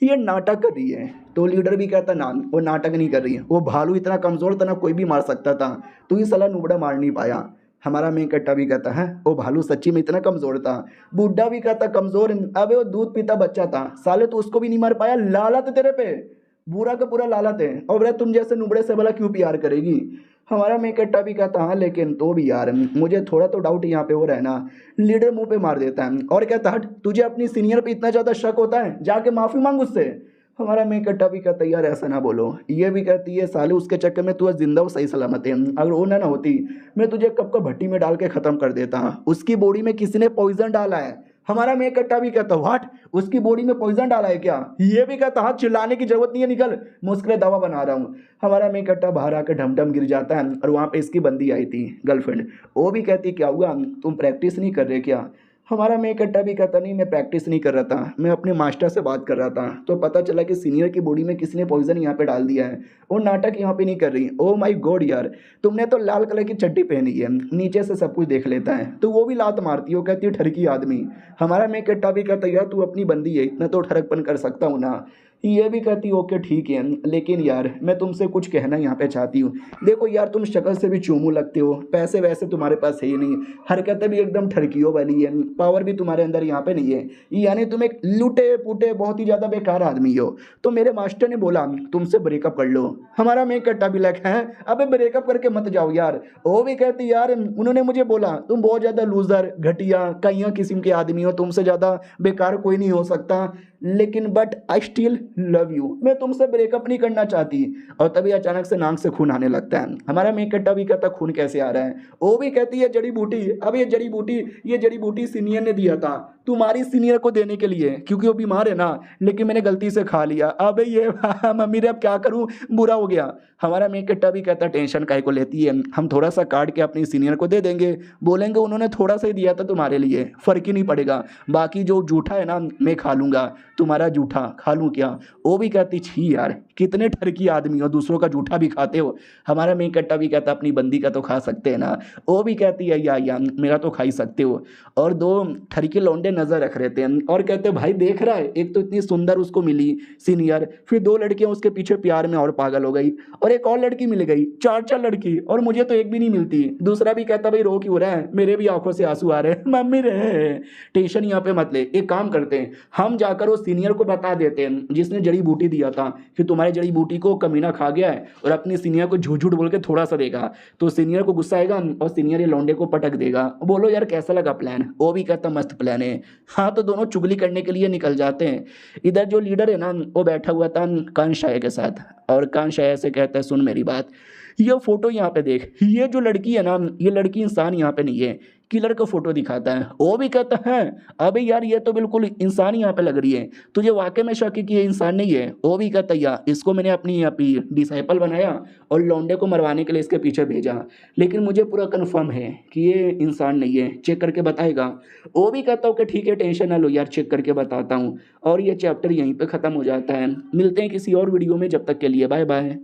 ये नाटक कर रही है। तो लीडर भी कहता ना वो नाटक नहीं कर रही है, वो भालू इतना कमज़ोर था ना कोई भी मार सकता था, तो ये साला नुबड़ा मार नहीं पाया। हमारा मेन कैरेक्टर भी कहता है वो भालू सच्ची में इतना कमज़ोर था। बूढ़ा भी कहता कमज़ोर, अबे वो दूध पीता बच्चा था साले, तो उसको भी नहीं मार पाया, लालत तेरे पे, पूरा का पूरा लालत है, और बोले तुम जैसे नुबड़े से भला क्यों प्यार करेगी। हमारा मैं कट्टा भी कहता हाँ, लेकिन तो भी यार मुझे थोड़ा तो डाउट यहाँ पे हो रहा है ना। लीडर मुंह पे मार देता है और कहता हट, तुझे अपनी सीनियर पे इतना ज़्यादा शक होता है, जाके माफ़ी मांग उससे। हमारा मैं कट्टा भी कहता यार ऐसा ना बोलो। ये भी कहती है साले उसके चक्कर में तू जिंदा हो सही सलामत है, अगर वो ना होती मैं तुझे कब का भट्टी में डाल के ख़त्म कर देता। उसकी बॉडी में किसी ने पॉइजन डाला है। हमारा मैं कट्टा भी कहता व्हाट, उसकी बॉडी में पॉइजन डाला है क्या? ये भी कहता हाँ, चिल्लाने की जरूरत नहीं है, निकल, मुस्कुरे दवा बना रहा हूँ। हमारा मैं कट्टा बाहर आकर ढमढम गिर जाता है और वहाँ पे इसकी बंदी आई थी, गर्लफ्रेंड। वो भी कहती क्या हुआ, तुम प्रैक्टिस नहीं कर रहे क्या? हमारा मैं कट्टा भी कहता नहीं, मैं प्रैक्टिस नहीं कर रहा था, मैं अपने मास्टर से बात कर रहा था, तो पता चला कि सीनियर की बॉडी में किसी ने पॉइजन यहाँ पे डाल दिया है। वो नाटक यहाँ पे नहीं कर रही। ओ माय गॉड यार, तुमने तो लाल कलर की चड्डी पहनी है, नीचे से सब कुछ देख लेता है, तो वो भी लात मारती है। वो कहती है ठरकी आदमी। हमारा मैं कट्टा भी कहता यार तू अपनी बंदी है, इतना तो ठरकपन कर सकता हूँ ना। ये भी कहती ओके ठीक है, लेकिन यार मैं तुमसे कुछ कहना यहाँ पे चाहती हूँ। देखो यार, तुम शक्ल से भी चूमू लगते हो, पैसे वैसे तुम्हारे पास है ही नहीं, हरकतें भी एकदम ठरकियों वाली है, पावर भी तुम्हारे अंदर यहाँ पे नहीं है, यानी तुम एक लूटे पुटे बहुत ही ज़्यादा बेकार आदमी हो। तो मेरे मास्टर ने बोला तुमसे ब्रेकअप कर लो। हमारा मैं कट्टा भी लग है, अबे ब्रेकअप करके मत जाओ यार। वो भी कहती यार उन्होंने मुझे बोला तुम बहुत ज़्यादा लूजर घटिया कईया किस्म के आदमी हो, तुमसे ज़्यादा बेकार कोई नहीं हो सकता, लेकिन but I still love you, मैं तुमसे ब्रेकअप नहीं करना चाहती। और तभी अचानक से नाक से खून आने लगता है। हमारा मैं कट्टा भी कहता खून कैसे आ रहा है? वो भी कहती है जड़ी बूटी। अब ये जड़ी बूटी सीनियर ने दिया था तुम्हारी सीनियर को देने के लिए, क्योंकि वो बीमार है ना, लेकिन मैंने गलती से खा लिया। अबे ये मम्मी रे अब क्या करूं, बुरा हो गया। हमारा मैं कट्टा भी कहता टेंशन काहे को लेती है, हम थोड़ा सा काट के अपनी सीनियर को दे देंगे, बोलेंगे उन्होंने थोड़ा सा ही दिया था तुम्हारे लिए, फर्क ही नहीं पड़ेगा, बाकी जो जूठा है ना मैं खा लूंगा, तुम्हारा जूठा खा लूँ क्या? वो भी कहती छी यार कितने ठरकी आदमी हो, दूसरों का जूठा भी खाते हो। हमारा मैं कट्टा भी कहता अपनी बंदी का तो खा सकते हैं ना। वो भी कहती है या मेरा तो खा ही सकते हो। और दो ठरकी लौंडे नजर रख रहे थे और कहते भाई देख रहा है, एक तो इतनी सुंदर उसको मिली सीनियर, फिर दो लड़कियां उसके पीछे प्यार में और पागल हो गई, और एक और लड़की मिल गई, चार चार लड़की, और मुझे तो एक भी नहीं मिलती। दूसरा भी कहता भाई रो क्यों रहा है, मेरे भी आंखों से आंसू आ रहे हैं। मम्मी रे टेंशन यहाँ पे मत ले, एक काम करते हैं हम जाकर उस सीनियर को बता देते हैं जिसने जड़ी बूटी दिया था कि तुम्हारी जड़ी बूटी को कमीना खा गया है, और अपनी सीनियर को झूठ झूठ बोल के थोड़ा सा देगा, तो सीनियर को गुस्सा आएगा और सीनियर ये लौंडे को पटक देगा। बोलो यार कैसा लगा प्लान? वो भी कहता मस्त प्लान है। हाँ, तो दोनों चुगली करने के लिए निकल जाते हैं। इधर जो लीडर है ना वो बैठा हुआ था कान शाह के साथ, और कान शाह से कहता है सुन मेरी बात, ये फोटो यहाँ पे देख, ये जो लड़की है ना ये लड़की इंसान यहाँ पे नहीं है, किलर का फोटो दिखाता है। वो भी कहता है अबे यार ये तो बिल्कुल इंसान यहाँ पे लग रही है, तुझे वाकई में शक है कि ये इंसान नहीं है? वो भी कहता है यार इसको मैंने अपनी डिसाइपल बनाया और लौंडे को मरवाने के लिए इसके पीछे भेजा, लेकिन मुझे पूरा कन्फर्म है कि ये इंसान नहीं है, चेक करके बताएगा? वो भी कहता हूँ कि ठीक है टेंशन ना लो यार, चेक करके बताता हूँ। और ये चैप्टर यहीं पर ख़त्म हो जाता है। मिलते हैं किसी और वीडियो में, जब तक के लिए बाय बाय।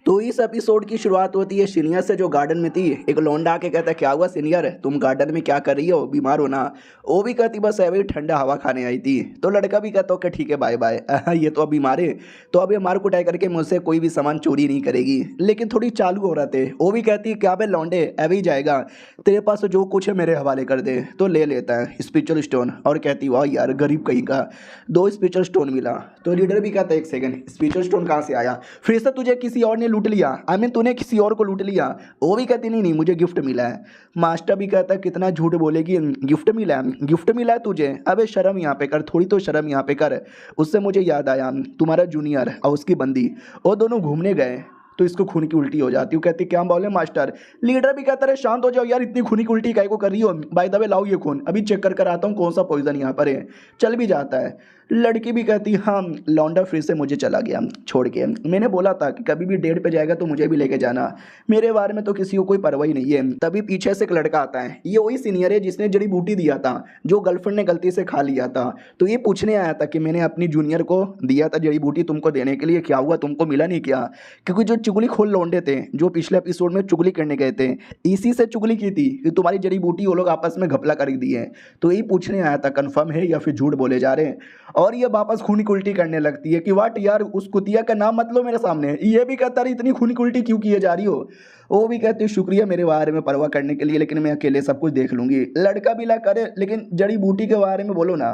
तो इस एपिसोड की शुरुआत होती है सीनियर से जो गार्डन में थी। एक लौंडा आके कहता है क्या हुआ सीनियर, तुम गार्डन में क्या कर रही हो, बीमार हो ना? वो भी कहती बस ऐसे ही ठंडा हवा खाने आई थी। तो लड़का भी कहता ओके ठीक है बाय बाय। ये तो अब बीमार है, तो अब ये मार कुटाई करके मुझसे कोई भी सामान चोरी नहीं करेगी, लेकिन थोड़ी चालू हो रहे थे। वो भी कहती क्या बे लौंडे ऐसे ही जाएगा, तेरे पास जो कुछ है मेरे हवाले कर दे। तो ले लेता है स्पिरिचुअल स्टोन और कहती वाह यार गरीब कहीं का, 2 स्पिरिचुअल स्टोन मिला। तो लीडर भी कहता है एक सेकंड, स्पिरिचुअल स्टोन कहाँ से आया? फिर से तुझे किसी और ने लूट लिया, आई मीन तूने किसी और को लूट लिया? वो भी कहती नहीं मुझे गिफ्ट मिला है। मास्टर भी कहता है कितना झूठ बोलेगी, गिफ्ट मिला है, गिफ्ट मिला है तुझे? अबे शर्म यहाँ पे कर, थोड़ी तो शर्म यहाँ पे कर। उससे मुझे याद आया तुम्हारा जूनियर और उसकी बंदी, वो दोनों घूमने गए, तो इसको खून की उल्टी हो जाती है। कहती क्या बोले मास्टर? लीडर भी कहता है शांत हो जाओ यार, इतनी खूनी की उल्टी काहे को कर रही हो? बाय द वे लाओ ये खून, अभी चेक कर आता हूँ कौन सा पॉइजन यहाँ पर है। चल भी जाता है। लड़की भी कहती हाँ लौंडा फिर से मुझे चला गया छोड़ के, मैंने बोला था कि कभी भी डेट पे जाएगा तो मुझे भी लेके जाना, मेरे बारे में तो किसी को कोई परवाही नहीं है। तभी पीछे से एक लड़का आता है, ये वही सीनियर है जिसने जड़ी बूटी दिया था, जो गर्लफ्रेंड ने गलती से खा लिया था। तो ये पूछने आया था कि मैंने अपनी जूनियर को दिया था जड़ी बूटी तुमको देने के लिए, क्या हुआ तुमको मिला नहीं क्या? क्योंकि जो चुगली खोल लौंडे थे जो पिछले एपिसोड में चुगली करने गए थे, इसी से चुगली की थी कि तुम्हारी जड़ी बूटी वो लोग आपस में घपला कर दी है। तो यही पूछने आया था कंफर्म है या फिर झूठ बोले जा रहे हैं। और ये वापस खूनी उल्टी करने लगती है कि वाट यार उस कुतिया का नाम मत लो मेरे सामने। ये भी कहता रही इतनी खूनी उल्टी क्यों किए जा रही हो? वो भी कहती शुक्रिया मेरे बारे में परवाह करने के लिए, लेकिन मैं अकेले सब कुछ देख लूंगी। लड़का भी ला करे लेकिन जड़ी बूटी के बारे में बोलो ना।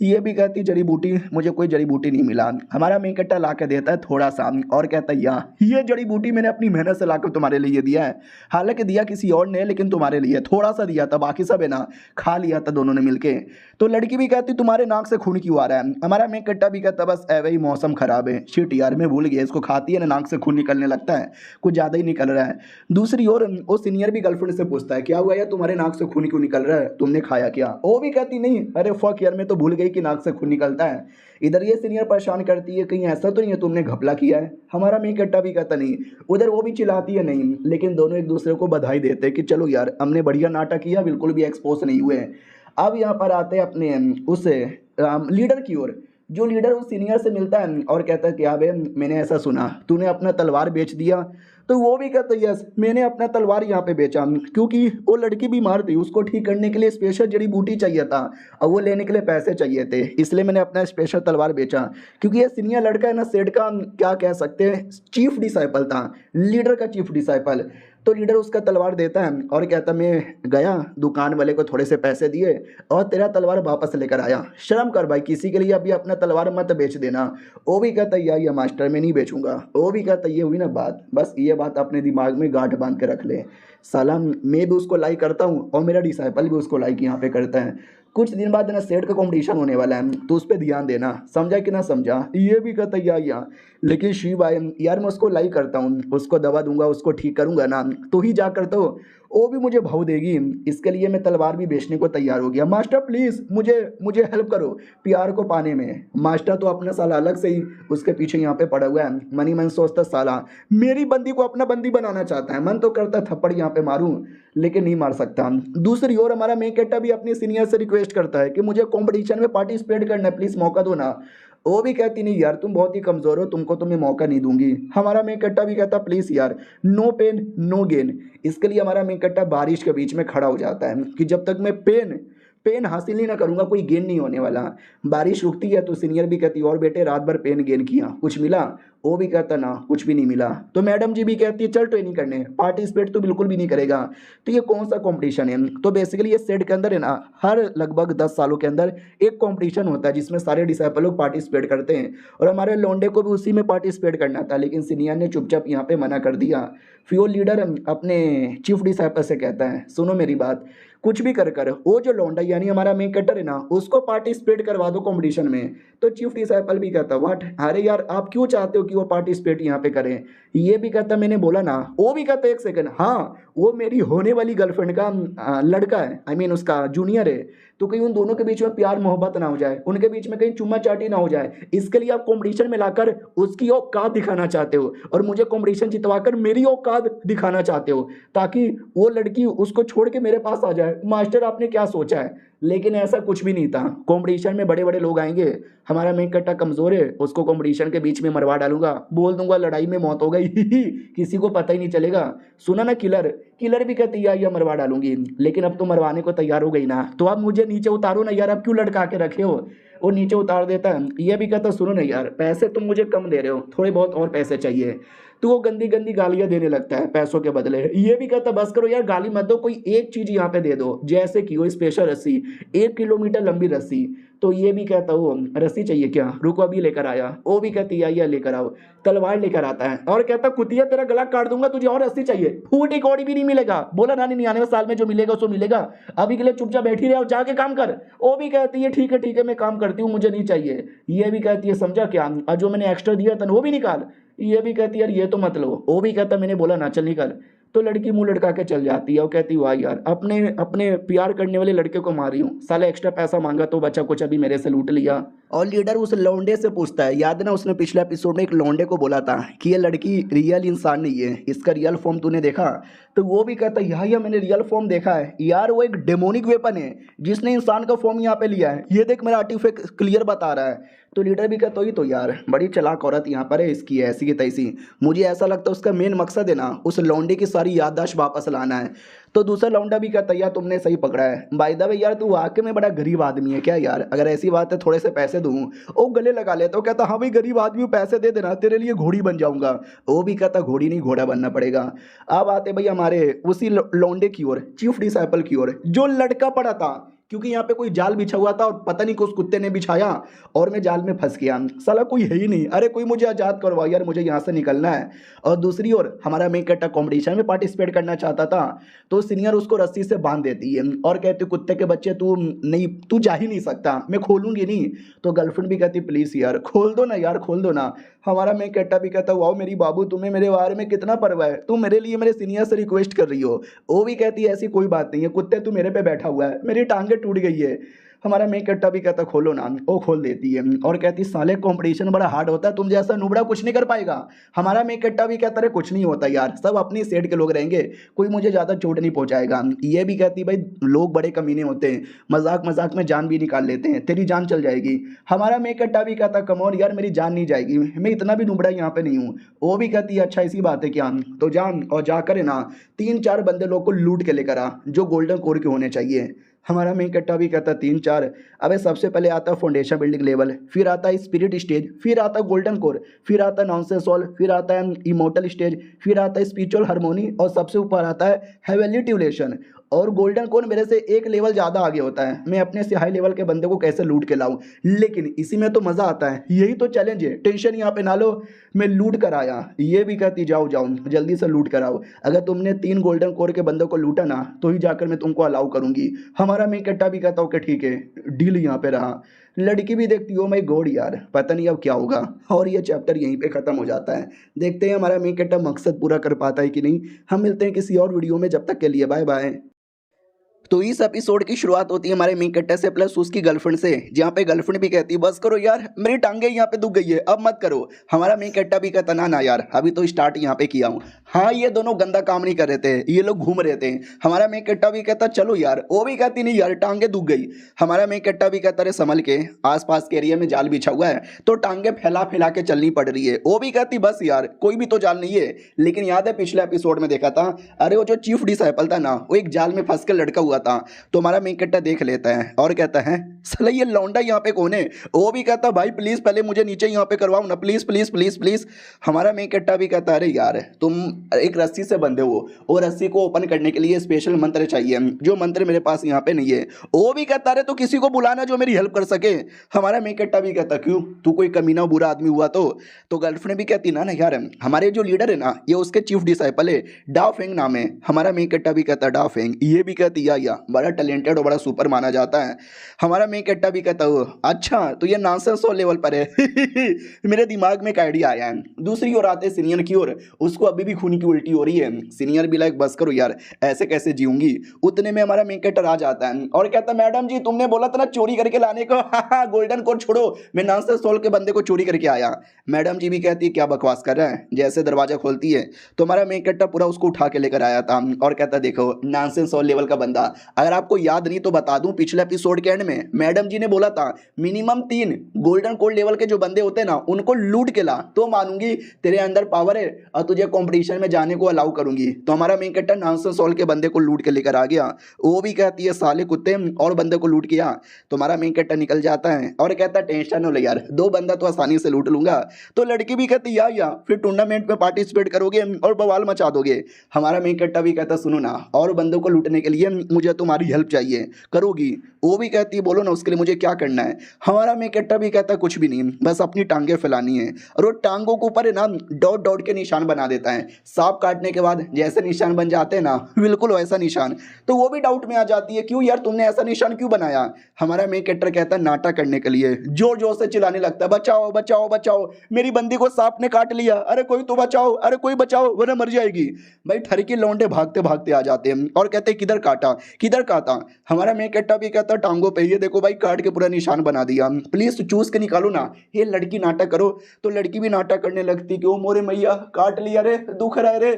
ये भी कहती जड़ी बूटी, मुझे कोई जड़ी बूटी नहीं मिला। हमारा मेन कट्टा ला के देता है थोड़ा सा और कहता है ये जड़ी बूटी मैंने अपनी मेहनत से लाकर तुम्हारे लिए दिया है। हालांकि दिया किसी और ने, लेकिन तुम्हारे लिए थोड़ा सा दिया था, बाकी सब है ना खा लिया था दोनों ने मिलके। तो लड़की भी कहती तुम्हारे नाक से खून क्यों आ रहा है। हमारा मेन कट्टा भी कहता बस ऐवे ही मौसम खराब है। शिट यार, मैं भूल गया, इसको खाती है ना नाक से खून निकलने लगता है, कुछ ज़्यादा ही निकल रहा है। दूसरी ओर वो सीनियर भी गर्लफ्रेंड से पूछता है क्या हुआ यार, तुम्हारे नाक से खून क्यों निकल रहा है, तुमने खाया क्या। वो भी कहती नहीं, अरे फक यार, मैं तो भूल गई कि नाक से खून निकलता है। इधर ये सीनियर परेशान करती है कहीं ऐसा तो नहीं है तुमने घपला किया है। हमारा मेन कट्टा भी कहता नहीं। उधर वो भी चिल्लाती है नहीं, लेकिन दोनों एक दूसरे को बधाई देते हैं कि चलो यार हमने बढ़िया नाटक किया, बिल्कुल भी एक्सपोज नहीं हुए। अब यहाँ पर आते हैं अपने उस लीडर की ओर। जो लीडर उस सीनियर से मिलता है और कहता है कि अबे मैंने ऐसा सुना तूने अपना तलवार बेच दिया। तो वो भी कहता है यस, मैंने अपना तलवार यहाँ पे बेचा क्योंकि वो लड़की बीमार थी, उसको ठीक करने के लिए स्पेशल जड़ी बूटी चाहिए था और वो लेने के लिए पैसे चाहिए थे, इसलिए मैंने अपना स्पेशल तलवार बेचा। क्योंकि ये सीनियर लड़का है ना, सेठ का क्या कह सकते हैं चीफ डिसाइपल था, लीडर का चीफ डिसाइपल। तो लीडर उसका तलवार देता है और कहता मैं गया दुकान वाले को थोड़े से पैसे दिए और तेरा तलवार वापस लेकर आया। शर्म कर भाई, किसी के लिए अभी अपना तलवार मत बेच देना। वो भी कहता है या मास्टर मैं नहीं बेचूंगा। वो भी कहता ये हुई ना बात, बस ये बात अपने दिमाग में गांठ बांध के रख ले। साला मैं भी उसको लाइक करता हूँ और मेरा डिसाइपल भी उसको लाइक यहाँ पे करता है। कुछ दिन बाद ना सेट का कंपटीशन होने वाला है, तो उस पर ध्यान देना, समझा कि ना समझा। ये भी कहता या लेकिन शिव भाई यार मैं उसको लाइक करता हूँ, उसको दवा दूंगा, उसको ठीक करूंगा ना तो ही जा कर तो वो भी मुझे भाव देगी। इसके लिए मैं तलवार भी बेचने को तैयार हो गया। मास्टर प्लीज़ मुझे मुझे हेल्प करो प्यार को पाने में। मास्टर तो अपना साला अलग से ही उसके पीछे यहाँ पे पड़ा हुआ है। मनी मन सोचता साला मेरी बंदी को अपना बंदी बनाना चाहता है। मन तो करता थप्पड़ यहाँ पे मारूं, लेकिन नहीं मार सकता। दूसरी ओर हमारा मेन कैरेक्टर भी अपने सीनियर से रिक्वेस्ट करता है कि मुझे कॉम्पिटिशन में पार्टिसिपेट करना है, प्लीज़ मौका दो ना। वो भी कहती नहीं यार तुम बहुत ही कमज़ोर हो, तुमको तो मैं मौका नहीं दूंगी। हमारा मेन कट्टा भी कहता प्लीज़ यार नो पेन नो गेन। इसके लिए हमारा मेन कट्टा बारिश के बीच में खड़ा हो जाता है कि जब तक मैं पेन हासिल नहीं ना करूंगा कोई गेन नहीं होने वाला। बारिश रुकती है तो सीनियर भी कहती और बेटे रात भर पेन गेन किया कुछ मिला। वो भी कहता ना कुछ भी नहीं मिला। तो मैडम जी भी कहती है चल ट्रेनिंग करने, पार्टिसिपेट तो बिल्कुल भी नहीं करेगा। तो ये कौन सा कंपटीशन है। तो बेसिकली ये सेट के अंदर है ना हर लगभग 10 सालों के अंदर एक कंपटीशन होता है जिसमें सारे डिसाइपल लोग पार्टिसिपेट करते हैं। और हमारे लौंडे को भी उसी में पार्टिसिपेट करना था, लेकिन सीनियर ने चुपचाप यहाँ पे मना कर दिया। फिर वो लीडर अपने चीफ डिसाइपल से कहता है सुनो मेरी बात, कुछ भी कर वो जो लौंडा यानी हमारा मेन कटर है ना उसको पार्टिसिपेट करवा दो कंपटीशन में। तो चीफ डिसाइपल भी कहता व्हाट, अरे यार आप क्यों चाहते हो कि वो पार्टिसिपेट यहाँ पे करें। ये भी कहता मैंने बोला ना। वो भी कहता एक सेकंड, हाँ वो मेरी होने वाली गर्लफ्रेंड का लड़का है, आई मीन उसका जूनियर है। तो कहीं उन दोनों के बीच में प्यार मोहब्बत ना हो जाए, उनके बीच में कहीं चुम्मा चाटी ना हो जाए, इसके लिए आप कंपटीशन में लाकर उसकी औकात दिखाना चाहते हो और मुझे कंपटीशन जितवाकर मेरी औकात दिखाना चाहते हो ताकि वो लड़की उसको छोड़ के मेरे पास आ जाए। मास्टर आपने क्या सोचा है। लेकिन ऐसा कुछ भी नहीं था। कंपटीशन में बड़े बड़े लोग आएंगे, हमारा मेन कट्टा कमजोर है, उसको कंपटीशन के बीच में मरवा डालूंगा, बोल दूंगा लड़ाई में मौत हो गई किसी को पता ही नहीं चलेगा। सुना ना किलर भी कहती है या मरवा डालूंगी, लेकिन अब तो मरवाने को तैयार हो गई ना तो अब मुझे नीचे उतारो ना यार, अब क्यों लटका के रखे हो। वो नीचे उतार देता है। ये भी कहता सुनो ना यार पैसे तुम मुझे कम दे रहे हो, थोड़े बहुत और पैसे चाहिए। तो वो गंदी गंदी गालियां देने लगता है पैसों के बदले। ये भी कहता बस करो यार गाली मत दो, कोई एक चीज यहाँ पे दे दो, जैसे कि वो स्पेशल रस्सी 1 किलोमीटर लंबी रस्सी। तो ये भी कहता वो रस्सी चाहिए क्या, रुको अभी लेकर आया। वो भी कहती है लेकर आओ, तलवार लेकर आता है और कहता कुतिया तेरा गला काट दूंगा, तुझे और रस्सी चाहिए, फूटी कौड़ी भी नहीं मिलेगा। बोला नानी नहीं आने वाले साल में जो मिलेगा सो मिलेगा, अभी के लिए चुपचाप बैठी रहे और जाके काम कर। वो भी कहती है ठीक है मैं काम करती हूँ, मुझे नहीं चाहिए। ये भी कहती है समझा क्या, और जो मैंने एक्स्ट्रा दिया था वो भी निकाल। ये भी कहती है यार ये तो मत लो। वो भी कहता मैंने बोला ना चल निकल। तो लड़की मुंह लटका के चल जाती है और कहती वाह यार अपने अपने प्यार करने वाले लड़के को मारी हूँ, साला एक्स्ट्रा पैसा मांगा तो बच्चा कुछ अभी मेरे से लूट लिया। और लीडर उस लौंडे से पूछता है, याद ना उसने पिछले एपिसोड में एक लौंडे को बोला था कि ये लड़की रियल इंसान नहीं है, इसका रियल फॉर्म तूने देखा। तो वो भी कहता है यार मैंने रियल फॉर्म देखा है यार, वो एक डेमोनिक वेपन है जिसने इंसान का फॉर्म यहाँ पे लिया है, ये देख मेरा आर्टिफैक्ट क्लियर बता रहा है। तो लीडर भी कहता ही तो यार बड़ी चालाक औरत यहाँ पर है, इसकी ऐसी की तैसी। मुझे ऐसा लगता है उसका मेन मकसद है ना उस लौंडे की सारी याददाश्त वापस लाना है। तो दूसरा लौंडा भी कहता है यार तुमने सही पकड़ा है, बाय द वे यार तू वाकई में बड़ा गरीब आदमी है क्या यार, अगर ऐसी बात है थोड़े से पैसे दूँ। वो गले लगा लेता, वो कहता हाँ भाई गरीब आदमी हूँ, पैसे दे देना तेरे लिए घोड़ी बन जाऊंगा। वो भी कहता घोड़ी नहीं घोड़ा बनना पड़ेगा। अब आते भाई हमारे उसी लौंडे की ओर, चीफ डिसाइपल की ओर, जो लटका पड़ा था क्योंकि यहाँ पे कोई जाल बिछा हुआ था और पता नहीं कि उस कुत्ते ने बिछाया और मैं जाल में फंस गया। साला कोई है ही नहीं, अरे कोई मुझे आज़ाद करवाओ यार, मुझे यहाँ से निकलना है। और दूसरी ओर हमारा मेन कैरेक्टर कंपटीशन में पार्टिसिपेट करना चाहता था, तो सीनियर उसको रस्सी से बांध देती है और कहती कुत्ते के बच्चे तू नहीं, तू जा ही नहीं सकता, मैं खोलूंगी नहीं। तो गर्लफ्रेंड भी कहती प्लीज़ यार खोल दो ना यार, खोल दो ना। हमारा मेन कैरेक्टर भी कहता वाओ मेरी बाबू, तुम्हें मेरे बारे में कितना परवाह है, तुम मेरे लिए मेरे सीनियर से रिक्वेस्ट कर रही हो। वो भी कहती है ऐसी कोई बात नहीं है कुत्ते, तू मेरे पे बैठा हुआ है, मेरी टांगे टूट गई है। हमारा मेन कैरेक्टर भी कहता खोलो ना, वो खोल देती है और कहती साले कंपटीशन बड़ा हार्ड होता है, तुम जैसा नुबड़ा कुछ नहीं कर पाएगा। हमारा मेन कैरेक्टर भी कहता है कुछ नहीं होता यार, सब अपनी सेट के लोग रहेंगे, कोई मुझे ज़्यादा चोट नहीं पहुंचाएगा। ये भी कहती भाई लोग बड़े कमीने होते हैं, मजाक मजाक में जान भी निकाल लेते हैं, तेरी जान चल जाएगी। हमारा मेन कैरेक्टर भी कहता कमोन यार मेरी जान नहीं जाएगी, मैं इतना भी नुबड़ा यहाँ पे नहीं हूँ। वो भी कहती है अच्छा इसी बात है क्या, तो जान और जाकर है ना 3-4 बंदे लोग को लूट के लेकर आ जो गोल्डन कोर के होने चाहिए। हमारा मेन कैरेक्टर भी कहता 3-4, अबे सबसे पहले आता है फाउंडेशन बिल्डिंग लेवल, फिर आता है स्पिरिट स्टेज, फिर आता है गोल्डन कोर, फिर आता है नॉनसेंस सॉल, फिर आता है इमोर्टल स्टेज, फिर आता है स्पिरिचुअल हार्मोनी और सबसे ऊपर आता है हेवनली ट्यूलेशन। और गोल्डन कोर मेरे से एक लेवल ज़्यादा आगे होता है, मैं अपने से हाई लेवल के बंदे को कैसे लूट के लाऊं, लेकिन इसी में तो मज़ा आता है, यही तो चैलेंज है। टेंशन यहाँ पे ना लो, मैं लूट कर आया। ये भी कहती जाओ जाओ जल्दी से लूट कर आओ, अगर तुमने 3 गोल्डन कोर के बंदों को लूटा ना तो ही जाकर मैं तुमको अलाउ करूंगी। हमारा मेन कैरेक्टर भी कहता हूँ कि ठीक है डील यहाँ पे रहा। लड़की भी देखती हो माय गॉड यार पता नहीं अब क्या होगा, और ये चैप्टर यहीं पे ख़त्म हो जाता है। देखते हैं हमारा मेन कैरेक्टर मकसद पूरा कर पाता है कि नहीं। हम मिलते हैं किसी और वीडियो में, जब तक के लिए बाय बाय। तो इस एपिसोड की शुरुआत होती है हमारे मेन कैरेक्टर से प्लस उसकी गर्लफ्रेंड से, जहाँ पे गर्लफ्रेंड भी कहती है बस करो यार मेरी टांगे यहाँ पे दुख गई है अब मत करो। हमारा मेन कैरेक्टर भी कहता ना ना यार अभी तो स्टार्ट यहाँ पे किया हूँ। हाँ ये दोनों गंदा काम नहीं कर रहे थे, ये लोग घूम रहे थे। हमारा मेन कैरेक्टर भी कहता चलो यार, वो भी कहती नहीं यार टांगे दुख गई। हमारा मेन कैरेक्टर भी कहता अरे संभल के, आसपास के एरिया में जाल बिछा हुआ है तो टांगे फैला फैला के चलनी पड़ रही है। वो भी कहती बस यार कोई भी तो जाल नहीं है। लेकिन याद है पिछले एपिसोड में देखा था, अरे वो जो चीफ डिसाइपल था ना वो एक जाल में फंस कर लटका हुआ था। तो हमारा मेन कैरेक्टर देख लेता है और कहता है साला ये लौंडा यहाँ पे कौन है। वो भी कहता भाई प्लीज पहले मुझे नीचे यहाँ पे करवाओ ना, प्लीज प्लीज प्लीज प्लीज। हमारा मेन कैरेक्टर भी कहता अरे यार तुम एक रस्सी से बंधे हो और रस्सी को ओपन करने के लिए स्पेशल मंत्र चाहिए, जो मंत्र मेरे पास यहाँ पे नहीं है। वो भी कहता अरे तो किसी को बुलाना जो मेरी हेल्प कर सके। हमारा मेन कैरेक्टर भी कहता क्यों तू कोई कमीना बुरा आदमी हुआ तो गर्लफ्रेंड भी कहती ना ना यार हमारे जो लीडर है ना ये उसके चीफ डिसाइपल है, डा फेंग नाम है। हमारा मेन कैरेक्टर भी कहता डा फेंग, ये भी कहती या बड़ा टैलेंटेड और बड़ा सुपर माना जाता है। हमारा मेन कैरेक्टर भी कहता हो अच्छा तो ये नॉनसेंस लेवल पर है मेरे दिमाग में एक आइडिया आया है। दूसरी ओर आते सीनियर की ओर, उसको अभी भी खून की उल्टी हो रही है। सीनियर भी लाइक बस करो यार ऐसे कैसे जीऊंगी। उतने में हमारा मेन कैरेक्टर आ जाता है और कहता मैडम जी तुमने बोला था ना चोरी करके लाने को गोल्डन कोर छोड़ो, मैं नॉनसेंस के बंदे को चोरी करके आया। मैडम जी भी कहती है क्या बकवास कर रहा है। जैसे दरवाजा खोलती है तो हमारा मेन कैरेक्टर पूरा उसको उठा के लेकर आया था और कहता देखो नॉनसेंस लेवल का बंदा, अगर आपको याद नहीं तो बता दूं पिछले एपिसोड के एंड में मैडम जी ने बोला था मिनिमम 3 गोल्डन कोड लेवल के जो बंदे होते हैं ना उनको लूट के ला तो मानूंगी तेरे अंदर पावर है और तुझे कंपटीशन में जाने को अलाउ करूंगी। तो हमारा मेन कैरेक्टर नॉनसेंस के बंदे को लूट के लेकर आ गया। वो भी कहती है साले कुत्ते और बंदे को लूट किया। तो हमारा मेन कैरेक्टर निकल जाता है और कहता टेंशन हो ले यार 2 बंदा तो आसानी से लूट लूंगा। तो लड़की भी कहती या फिर टूर्नामेंट में पार्टिसिपेट करोगे और बवाल मचा दोगे। हमारा मेन कैरेक्टर भी कहता सुनो ना और बंदों को लूटने के लिए मुझे तुम्हारी हेल्प चाहिए, करोगी। वो भी कहती है बोलो ना उसके लिए मुझे क्या करना है। हमारा मेन कैरेक्टर भी कहता कुछ भी नहीं बस अपनी टांगे फैलानी है। और वो टांगों के ऊपर है ना डॉट डॉट के निशान बना देता है। सांप काटने के बाद जैसे निशान बन जाते हैं ना बिल्कुल वैसा निशान। तो वो भी डाउट में आ जाती है क्यों यार तुमने ऐसा निशान क्यों बनाया। हमारा मेन कैरेक्टर कहता है नाटक करने के लिए, जोर जोर से चिल्लाने लगता है बचाओ बचाओ बचाओ मेरी बंदी को सांप ने काट लिया, अरे कोई तो बचाओ, अरे कोई बचाओ वरना मर जाएगी। भाई ठरकी लौंडे भागते भागते आ जाते हैं और कहते हैं किधर काटा किधर काटा। हमारा मेन कैरेक्टर भी कहता टांगों पे, ये देखो भाई काट के पूरा निशान बना दिया, प्लीज चूज के निकालो ना। ये लड़की नाटक करो तो लड़की भी नाटक करने लगती कि ओ मोरे मैया काट लिया रे, दुख रहा है रे,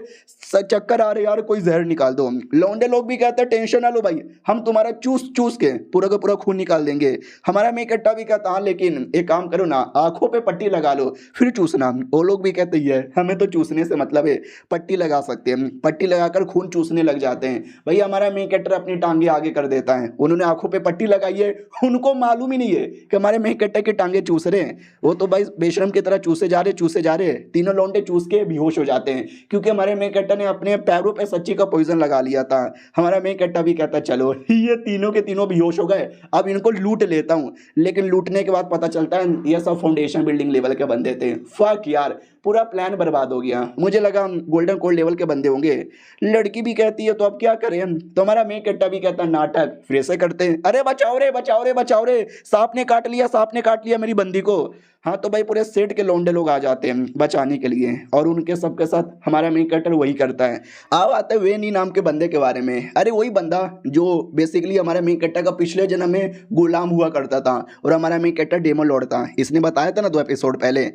चक्कर आ रहे यार कोई जहर निकाल दो। लौंडे लोग भी कहते हैं टेंशन ना लो भाई हम तुम्हारा चूस चूस के पूरा का पूरा खून निकाल देंगे। हमारा मेन कैरेक्टर भी कहता हाँ लेकिन एक काम करो ना आंखों पे पट्टी लगा लो फिर चूसना। वो लोग भी कहते हैं हमें तो चूसने से मतलब है, पट्टी लगा सकते हैं, पट्टी लगाकर खून चूसने लग जाते हैं। भाई हमारा मेन कैरेक्टर अपनी टांगे आगे कर देता है। उन्होंने आंखों पे पट्टी लगाई है, उनको मालूम ही नहीं है कि हमारे मेन कैरेक्टर की टांगे चूस रहे हैं। वो तो भाई बेशरम की तरह चूसे जा रहे, तीनों लौंडे चूस के बेहोश हो जाते हैं, क्योंकि हमारे मेन कैरेक्टर ने अपने पैरों पे सच्ची का पॉइजन लगा लिया था। हमारा मेन कैरेक्टर भी कहता चलो ये तीनों के तीनों बेहोश हो गए, अब इनको लूट लेता हूँ। लेकिन लूटने के बाद पता चलता है ये सब फाउंडेशन बिल्डिंग लेवल के बंदे थे। फक यार, पूरा प्लान बर्बाद हो गया। मुझे लगा गोल्डन कोड लेवल के बंदे होंगे। लड़की भी कहती है तो अब क्या करें, तो हमारा मेन कैरेक्टर भी कहता नाटक फिर से करते हैं। अरे बचाओ रे बचाओ रे बचाओ रे, सांप ने काट लिया मेरी बंदी को। हाँ तो भाई पूरे सेट के लौंडे लोग आ जाते हैं बचाने के लिए, और उनके सबके साथ हमारा मेन कैरेक्टर वही करता है। अब आते हैं वेनी नाम के बंदे के बारे में। अरे वही बंदा जो बेसिकली हमारे मेन कैरेक्टर का पिछले जन्म में गुलाम हुआ करता था, और हमारा मेन कैरेक्टर डेमन लॉर्ड था। इसने बताया था ना 2 एपिसोड पहले।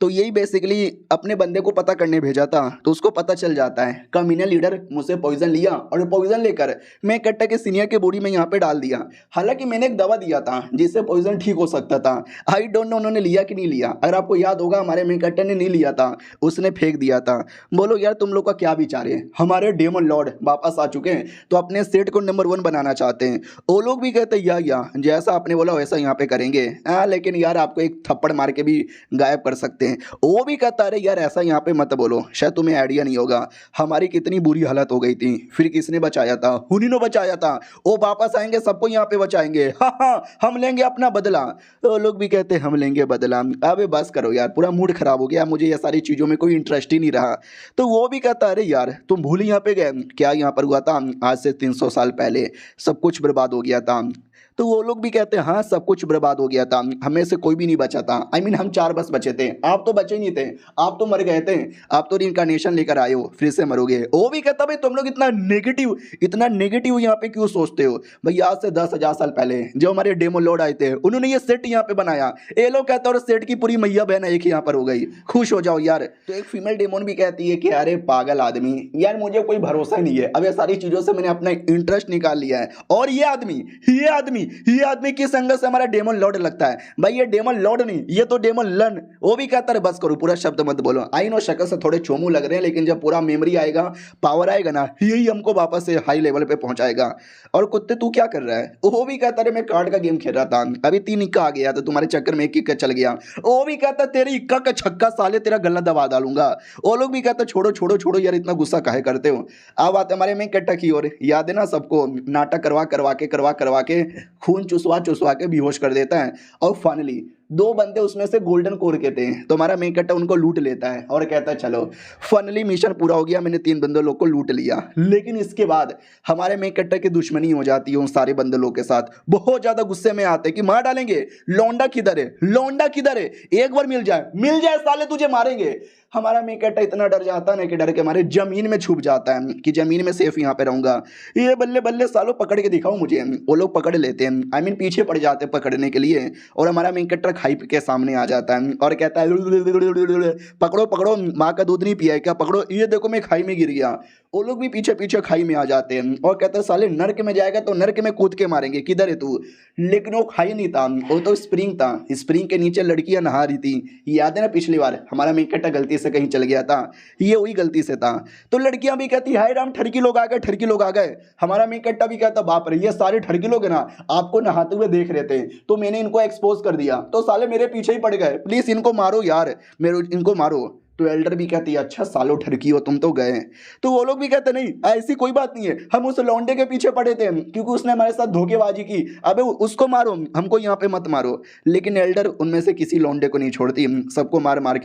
तो यही बेसिकली अपने बंदे को पता करने भेजा था, तो उसको पता चल जाता है कमीने लीडर मुझसे पॉइजन लिया, और पॉइजन लेकर मेन कैरेक्टर के सीनियर के बॉडी में यहाँ पे डाल दिया। हालांकि मैंने एक दवा दिया था जिससे पॉइजन ठीक हो सकता था। आई डोंट नो उन्होंने लिया कि नहीं लिया। अगर आपको याद होगा हमारे मेन कैरेक्टर ने नहीं लिया था, उसने फेंक दिया था। बोलो यार तुम लोग का क्या विचार है। हमारे डेमन लॉर्ड वापस आ चुके हैं, तो अपने सेट को नंबर 1 बनाना चाहते हैं। वो लोग भी कहते हैं या जैसा आपने बोला वैसा यहाँ पे करेंगे। लेकिन यार आपको एक थप्पड़ मार के भी गायब कर सकते हैं। वो भी कहता अरे यार ऐसा यहाँ पे मत बोलो, शायद तुम्हें आइडिया नहीं होगा हमारी कितनी बुरी हालत हो गई थी, फिर किसने बचाया था, उन्हीं ने बचाया था। वो वापस आएंगे सबको यहाँ पे बचाएंगे, हाँ हम लेंगे अपना बदला। तो लोग भी कहते हम लेंगे बदला। अबे बस करो यार, पूरा मूड खराब हो गया, मुझे ये सारी चीज़ों में कोई इंटरेस्ट ही नहीं रहा। तो वो भी कहता अरे यार तुम भूल यहाँ पे गए क्या, यहाँ पर हुआ था आज से 300 साल पहले, सब कुछ बर्बाद हो गया था। तो वो लोग भी कहते हैं हाँ सब कुछ बर्बाद हो गया था, हमें से कोई भी नहीं बचा था। आई मीन हम 4 बस बचे थे, आप तो बचे नहीं थे, आप तो मर गए थे, आप तो रिइंकार्नेशन लेकर आए हो, फिर से मरोगे। वो भी कहता भाई तुम लोग इतना नेगेटिव यहाँ पे क्यों सोचते हो। भाई आज से 10,000 साल पहले जो हमारे डेमो लॉर्ड आए थे उन्होंने ये सेट यहाँ पे बनाया। ये लोग कहते और सेट की पूरी मैया बहन एक यहाँ पर हो गई, खुश हो जाओ यार। तो एक फीमेल डेमोन भी कहती है कि अरे पागल आदमी, यार मुझे कोई भरोसा नहीं है, अब ये सारी चीजों से मैंने अपना इंटरेस्ट निकाल लिया है। और ये आदमी किस एंगल से हमारा डेमन लॉर्ड लगता है। भाई ये डेमन लॉर्ड नहीं, ये तो डेमन लन। वो भी कहता है बस करो, पूरा शब्द मत बोलो। आई नो शक्ल से थोड़े चोमू लग रहे हैं, लेकिन जब पूरा मेमोरी आएगा, पावर आएगा ना, यही हमको वापस से हाई लेवल पे पहुंचाएगा। और कुत्ते तू क्या कर रहा है। वो भी कहता है मैं कार्ड का गेम खेल रहा था, अभी 3 इक्का आ गया तो तुम्हारे चक्कर में 1 इक्का चल गया। वो भी कहता तेरी इक्का का छक्का साले तेरा गला दबा डालूंगा। वो लोग भी कहता छोड़ो यार, इतना गुस्सा काहे करते हो। अब आते हमारे में कट्टा की ओर, याद है ना सबको, नाटक करवा के खून चुसवा के बेहोश कर देता है। और फाइनली 2 बंदे उसमें से गोल्डन कोर के थे, तो हमारा मेन कैरेक्टर उनको लूट लेता है और कहता है चलो फाइनली मिशन पूरा हो गया, मैंने 3 बंदे लोग को लूट लिया। लेकिन इसके बाद हमारे मेन कैरेक्टर की दुश्मनी हो जाती है उन सारे बंदे लोग के साथ। बहुत ज्यादा गुस्से में आते हैं कि मार डालेंगे, लौंडा किधर है, एक बार मिल जाए साले तुझे मारेंगे। हमारा मेन कैरेक्टर इतना डर जाता है ना कि डर के मारे जमीन में छुप जाता है कि जमीन में सेफ यहाँ पे रहूंगा। ये बल्ले बल्ले सालों पकड़ के दिखाओ मुझे। वो लोग पकड़ लेते हैं, आई मीन पीछे पड़ जाते हैं पकड़ने के लिए। और हमारा मेन कैरेक्टर खाई के सामने आ जाता है और कहता है पकड़ो, माँ का दूध नहीं पिया है क्या, पकड़ो, ये देखो मैं खाई में गिर गया। वो लोग भी पीछे खाई में आ जाते हैं और कहते हैं साले नर्क में जाएगा तो नर्क में कूद के मारेंगे, किधर है तू। लेकिन वो खाई नहीं था, वो तो स्प्रिंग था। स्प्रिंग के नीचे लड़कियां नहा रही थी, याद है ना पिछली बार हमारा मेन कैरेक्टर गलती से कहीं चल गया था, ये वही गलती से था। तो लड़कियां भी कहती हाय राम ठरकी लोग आ गए। हमारा मेन कैरेक्टर भी कहता बाप रे ये सारे ठरकी लोग है ना, आपको नहाते हुए देख रहे थे तो मैंने इनको एक्सपोज कर दिया, तो साले मेरे पीछे ही पड़ गए, प्लीज इनको मारो यार, इनको मारो। तो एल्डर भी कहती है अच्छा सालो ठरकी हो तुम तो गए। तो वो लोग भी कहते नहीं ऐसी कोई बात नहीं है, हम उस लौंडे के पीछे पड़े थे क्योंकि उसने हमारे साथ धोखेबाजी की, अबे उसको मारो, हमको यहाँ पे मत मारो। लेकिन एल्डर उनमें से किसी लौंडे को नहीं छोड़ती, सबको मार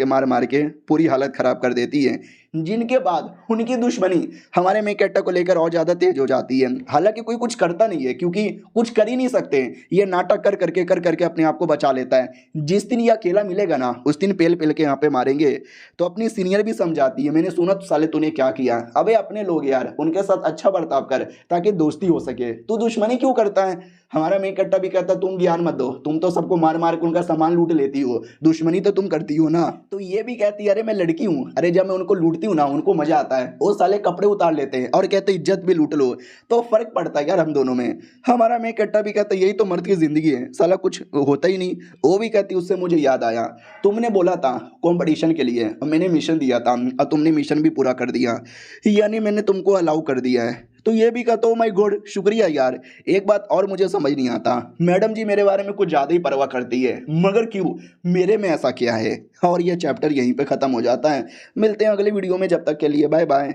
के पूरी हालत खराब कर देती है। जिनके बाद उनकी दुश्मनी हमारे मेन कैरेक्टर को लेकर और ज्यादा तेज हो जाती है। हालांकि कोई कुछ करता नहीं है क्योंकि कुछ कर ही नहीं सकते, ये नाटक कर करके अपने आप को बचा लेता है। जिस दिन ये अकेला मिलेगा ना उस दिन पेल के यहाँ पे मारेंगे। तो अपनी सीनियर भी समझाती है, मैंने सुना तो साले तूने क्या किया, अबे अपने लोग यार उनके साथ अच्छा बर्ताव कर ताकि दोस्ती हो सके, तू दुश्मनी क्यों करता है। हमारा मेन कैरेक्टर भी कहता तुम ज्ञान मत दो, तुम तो सबको मार के उनका सामान लूट लेती हो, दुश्मनी तो तुम करती हो ना। तो ये भी कहती है अरे मैं लड़की हूँ, अरे जब मैं उनको लूटती हूँ ना उनको मजा आता है, वो साले कपड़े उतार लेते हैं और कहते इज्जत भी लूट लो, तो फर्क पड़ता है यार हम दोनों में। हमारा मेन कैरेक्टर भी कहता यही तो मर्द की जिंदगी है, साला कुछ होता ही नहीं। वो भी कहती उससे मुझे याद आया तुमने बोला था कॉम्पिटिशन के लिए और मैंने मिशन दिया था और तुमने मिशन भी पूरा कर दिया, यानी मैंने तुमको अलाउ कर दिया है, तो ये भी कहता हूँ माई गॉड शुक्रिया यार। एक बात और मुझे समझ नहीं आता, मैडम जी मेरे बारे में कुछ ज़्यादा ही परवाह करती है, मगर क्यों, मेरे में ऐसा क्या है। और ये चैप्टर यहीं पे ख़त्म हो जाता है। मिलते हैं अगले वीडियो में, जब तक के लिए बाय बाय।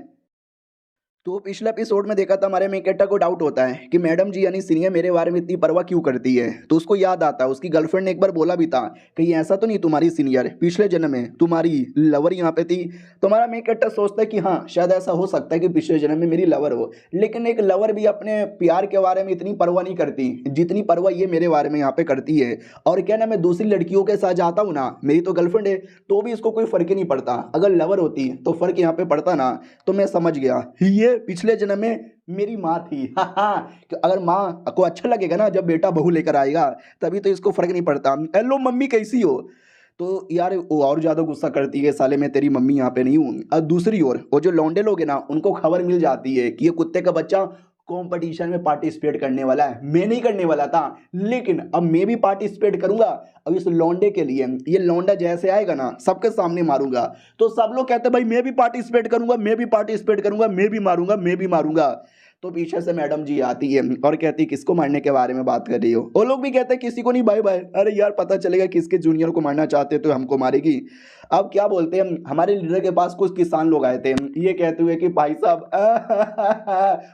तो पिछले एपिसोड में देखा था हमारे मेकेटा को डाउट होता है कि मैडम जी यानी सीनियर मेरे बारे में इतनी परवाह क्यों करती है। तो उसको याद आता है उसकी गर्लफ्रेंड ने एक बार बोला भी था कि ऐसा तो नहीं तुम्हारी सीनियर पिछले जन्म में तुम्हारी लवर यहाँ पे थी। तो हमारा मेकेटा सोचता है कि हाँ शायद ऐसा हो सकता है कि पिछले जन्म में मेरी लवर हो, लेकिन एक लवर भी अपने प्यार के बारे में इतनी परवाह नहीं करती जितनी परवाह ये मेरे बारे में यहाँ पे करती है। और क्या ना, मैं दूसरी लड़कियों के साथ जाता हूँ ना, मेरी तो गर्लफ्रेंड है, तो भी इसको कोई फर्क ही नहीं पड़ता। अगर लवर होती तो फर्क यहाँ पे पड़ता ना। तो मैं समझ गया ये पिछले जन्म में मेरी माँ थी। कि अगर माँ को अच्छा लगेगा ना जब बेटा बहू लेकर आएगा, तभी तो इसको फर्क नहीं पड़ता। हेलो मम्मी कैसी हो। तो यार वो और ज़्यादा गुस्सा करती है, साले मैं तेरी मम्मी यहाँ पे नहीं हूँ। और दूसरी ओर वो जो लौंडे लोग हैं ना, उनको खबर मिल जाती है कि ये कुत्ते का बच्चा कंपटीशन में पार्टिसिपेट करने वाला है। मैं नहीं करने वाला था, लेकिन अब मैं भी पार्टिसिपेट करूंगा। अब इस लौंडे के लिए, ये लौंडा जैसे आएगा ना सबके सामने मारूंगा। तो सब लोग कहते हैं भाई मैं भी पार्टिसिपेट करूंगा, मैं भी पार्टिसिपेट करूंगा, मैं भी मारूंगा, मैं भी मारूंगा। तो पीछे से मैडम जी आती है और कहती है किसको मारने के बारे में बात कर रही हो। वो लोग भी कहते हैं किसी को नहीं, बाय बाय। अरे यार पता चलेगा किसके जूनियर को मारना चाहते तो हमको मारेगी। अब क्या बोलते हैं, हमारे लीडर के पास कुछ किसान लोग आए थे, ये कहते हुए कि भाई साहब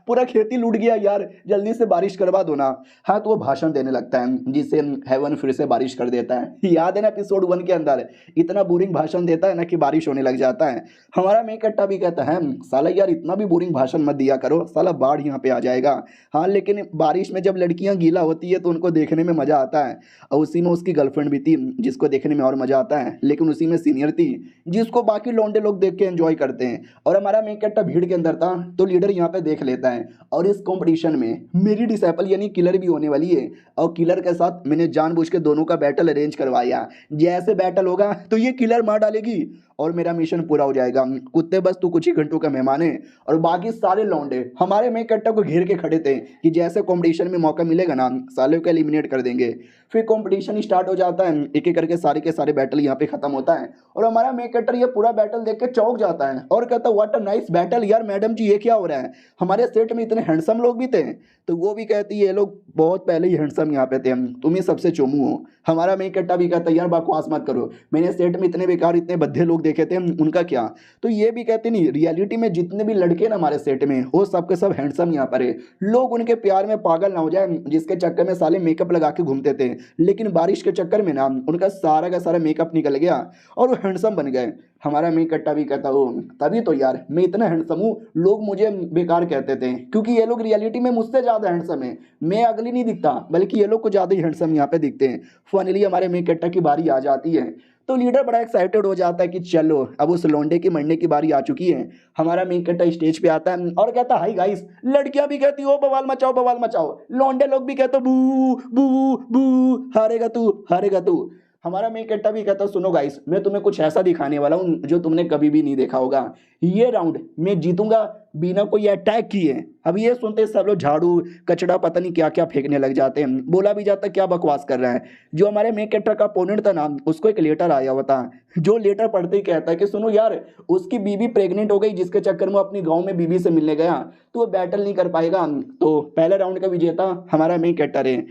पूरा खेती लूट गया यार, जल्दी से बारिश करवा दो ना। हाँ तो वो भाषण देने लगता है जिससे हेवन फिर से बारिश कर देता है। याद है ना एपिसोड 1 के अंदर इतना बोरिंग भाषण देता है ना कि बारिश होने लग जाता है। हमारा मेकट्टा भी कहता है साला यार इतना भी बोरिंग भाषण मत दिया करो, साला बाढ़ यहाँ पे आ जाएगा। हाँ लेकिन बारिश में जब लड़कियां गीला होती है तो उनको देखने में मजा आता है। और उसी में उसकी गर्लफ्रेंड भी थी जिसको देखने में और मजा आता है, लेकिन उसी में सीनियर थी जिसको बाकी लौंडे लोग देख के एंजॉय करते हैं। और हमारा मेकट्टा भीड़ के अंदर था तो लीडर यहाँ पे देख लेता है। और इस कंपटीशन में मेरी डिसेबल यानी किलर भी होने वाली है, और किलर के साथ मैंने जानबूझ के दोनों का बैटल अरेंज करवाया। जैसे बैटल होगा तो ये किलर मार डालेगी और मेरा मिशन पूरा हो जाएगा। कुत्ते बस तू कुछ ही घंटों का मेहमान है। और बाकी सारे लौंडे हमारे मेकट्टा को घेर के खड़े थे कि जैसे कंपटीशन में मौका मिलेगा ना साले को एलिमिनेट कर देंगे। फिर कंपटीशन स्टार्ट हो जाता है, एक एक करके सारे के सारे बैटल यहाँ पे खत्म होता है। और हमारा मेकट्टर ये पूरा बैटल देख के चौंक जाता है और कहता है व्हाट अ नाइस बैटल यार, मैडम जी ये क्या हो रहा है, हमारे सेट में इतने हैंडसम लोग भी थे। तो वो भी कहती है ये लोग बहुत पहले ही हैंडसम यहाँ पे थे, तुम ही सबसे चोमू हो। हमारा मेकट्टा भी कहता है यार बकवास मत करो, मैंने सेट में इतने बेकार इतने बद्धे लोग देखे थे, उनका क्या। तो ये भी कहते नहीं, रियलिटी में जितने भी लड़के ना हमारे सेट में वो सब के सब हैंडसम यहाँ पर है। लोग उनके प्यार में पागल ना हो जाए जिसके चक्कर में साले मेकअप लगा के घूमते थे, लेकिन बारिश के चक्कर में ना उनका सारा का सारा मेकअप निकल गया और वो हैंडसम बन गए। हमारा मेकट्टा भी कहता हो तभी तो यार मैं इतना हैंडसम हूँ, लोग मुझे बेकार कहते थे क्योंकि ये लोग रियलिटी में मुझसे ज़्यादा हैंडसम है। मैं अगली नहीं दिखता बल्कि ये लोग कुछ ज़्यादा ही हैंडसम यहाँ पे दिखते हैं। फाइनली हमारे मेकट्टा की बारी आ जाती है तो लीडर बड़ा एक्साइटेड हो जाता है कि चलो अब उस लौंडे की मरने की बारी आ चुकी है। हमारा मेकट्टा स्टेज पे आता है और कहता हाय गाइस। लड़कियां भी कहती हो बवाल मचाओ बवाल मचाओ, लौंडे लोग भी कहते बू बू बू, हारेगा तू हारेगा तू। हमारा मेकट्टा भी कहता सुनो गाइस, मैं तुम्हें कुछ ऐसा दिखाने वाला हूँ जो तुमने कभी भी नहीं देखा होगा। ये राउंड मैं जीतूंगा बिना कोई अटैक किए। अब ये सुनते सब लोग झाड़ू कचड़ा पता नहीं क्या क्या फेंकने लग जाते हैं। बोला भी जाता क्या बकवास कर रहा है। जो हमारे मेकट्टा का अपोनेंट था ना उसको एक लेटर आया हुआ था, जो लेटर पढ़ते ही कहता है कि सुनो यार उसकी बीवी प्रेग्नेंट हो गई जिसके चक्कर में अपनी गाँव में बीवी से मिलने गया, तो वो बैटल नहीं कर पाएगा। तो पहले राउंड का विजेता हमारा मेकट्टा है।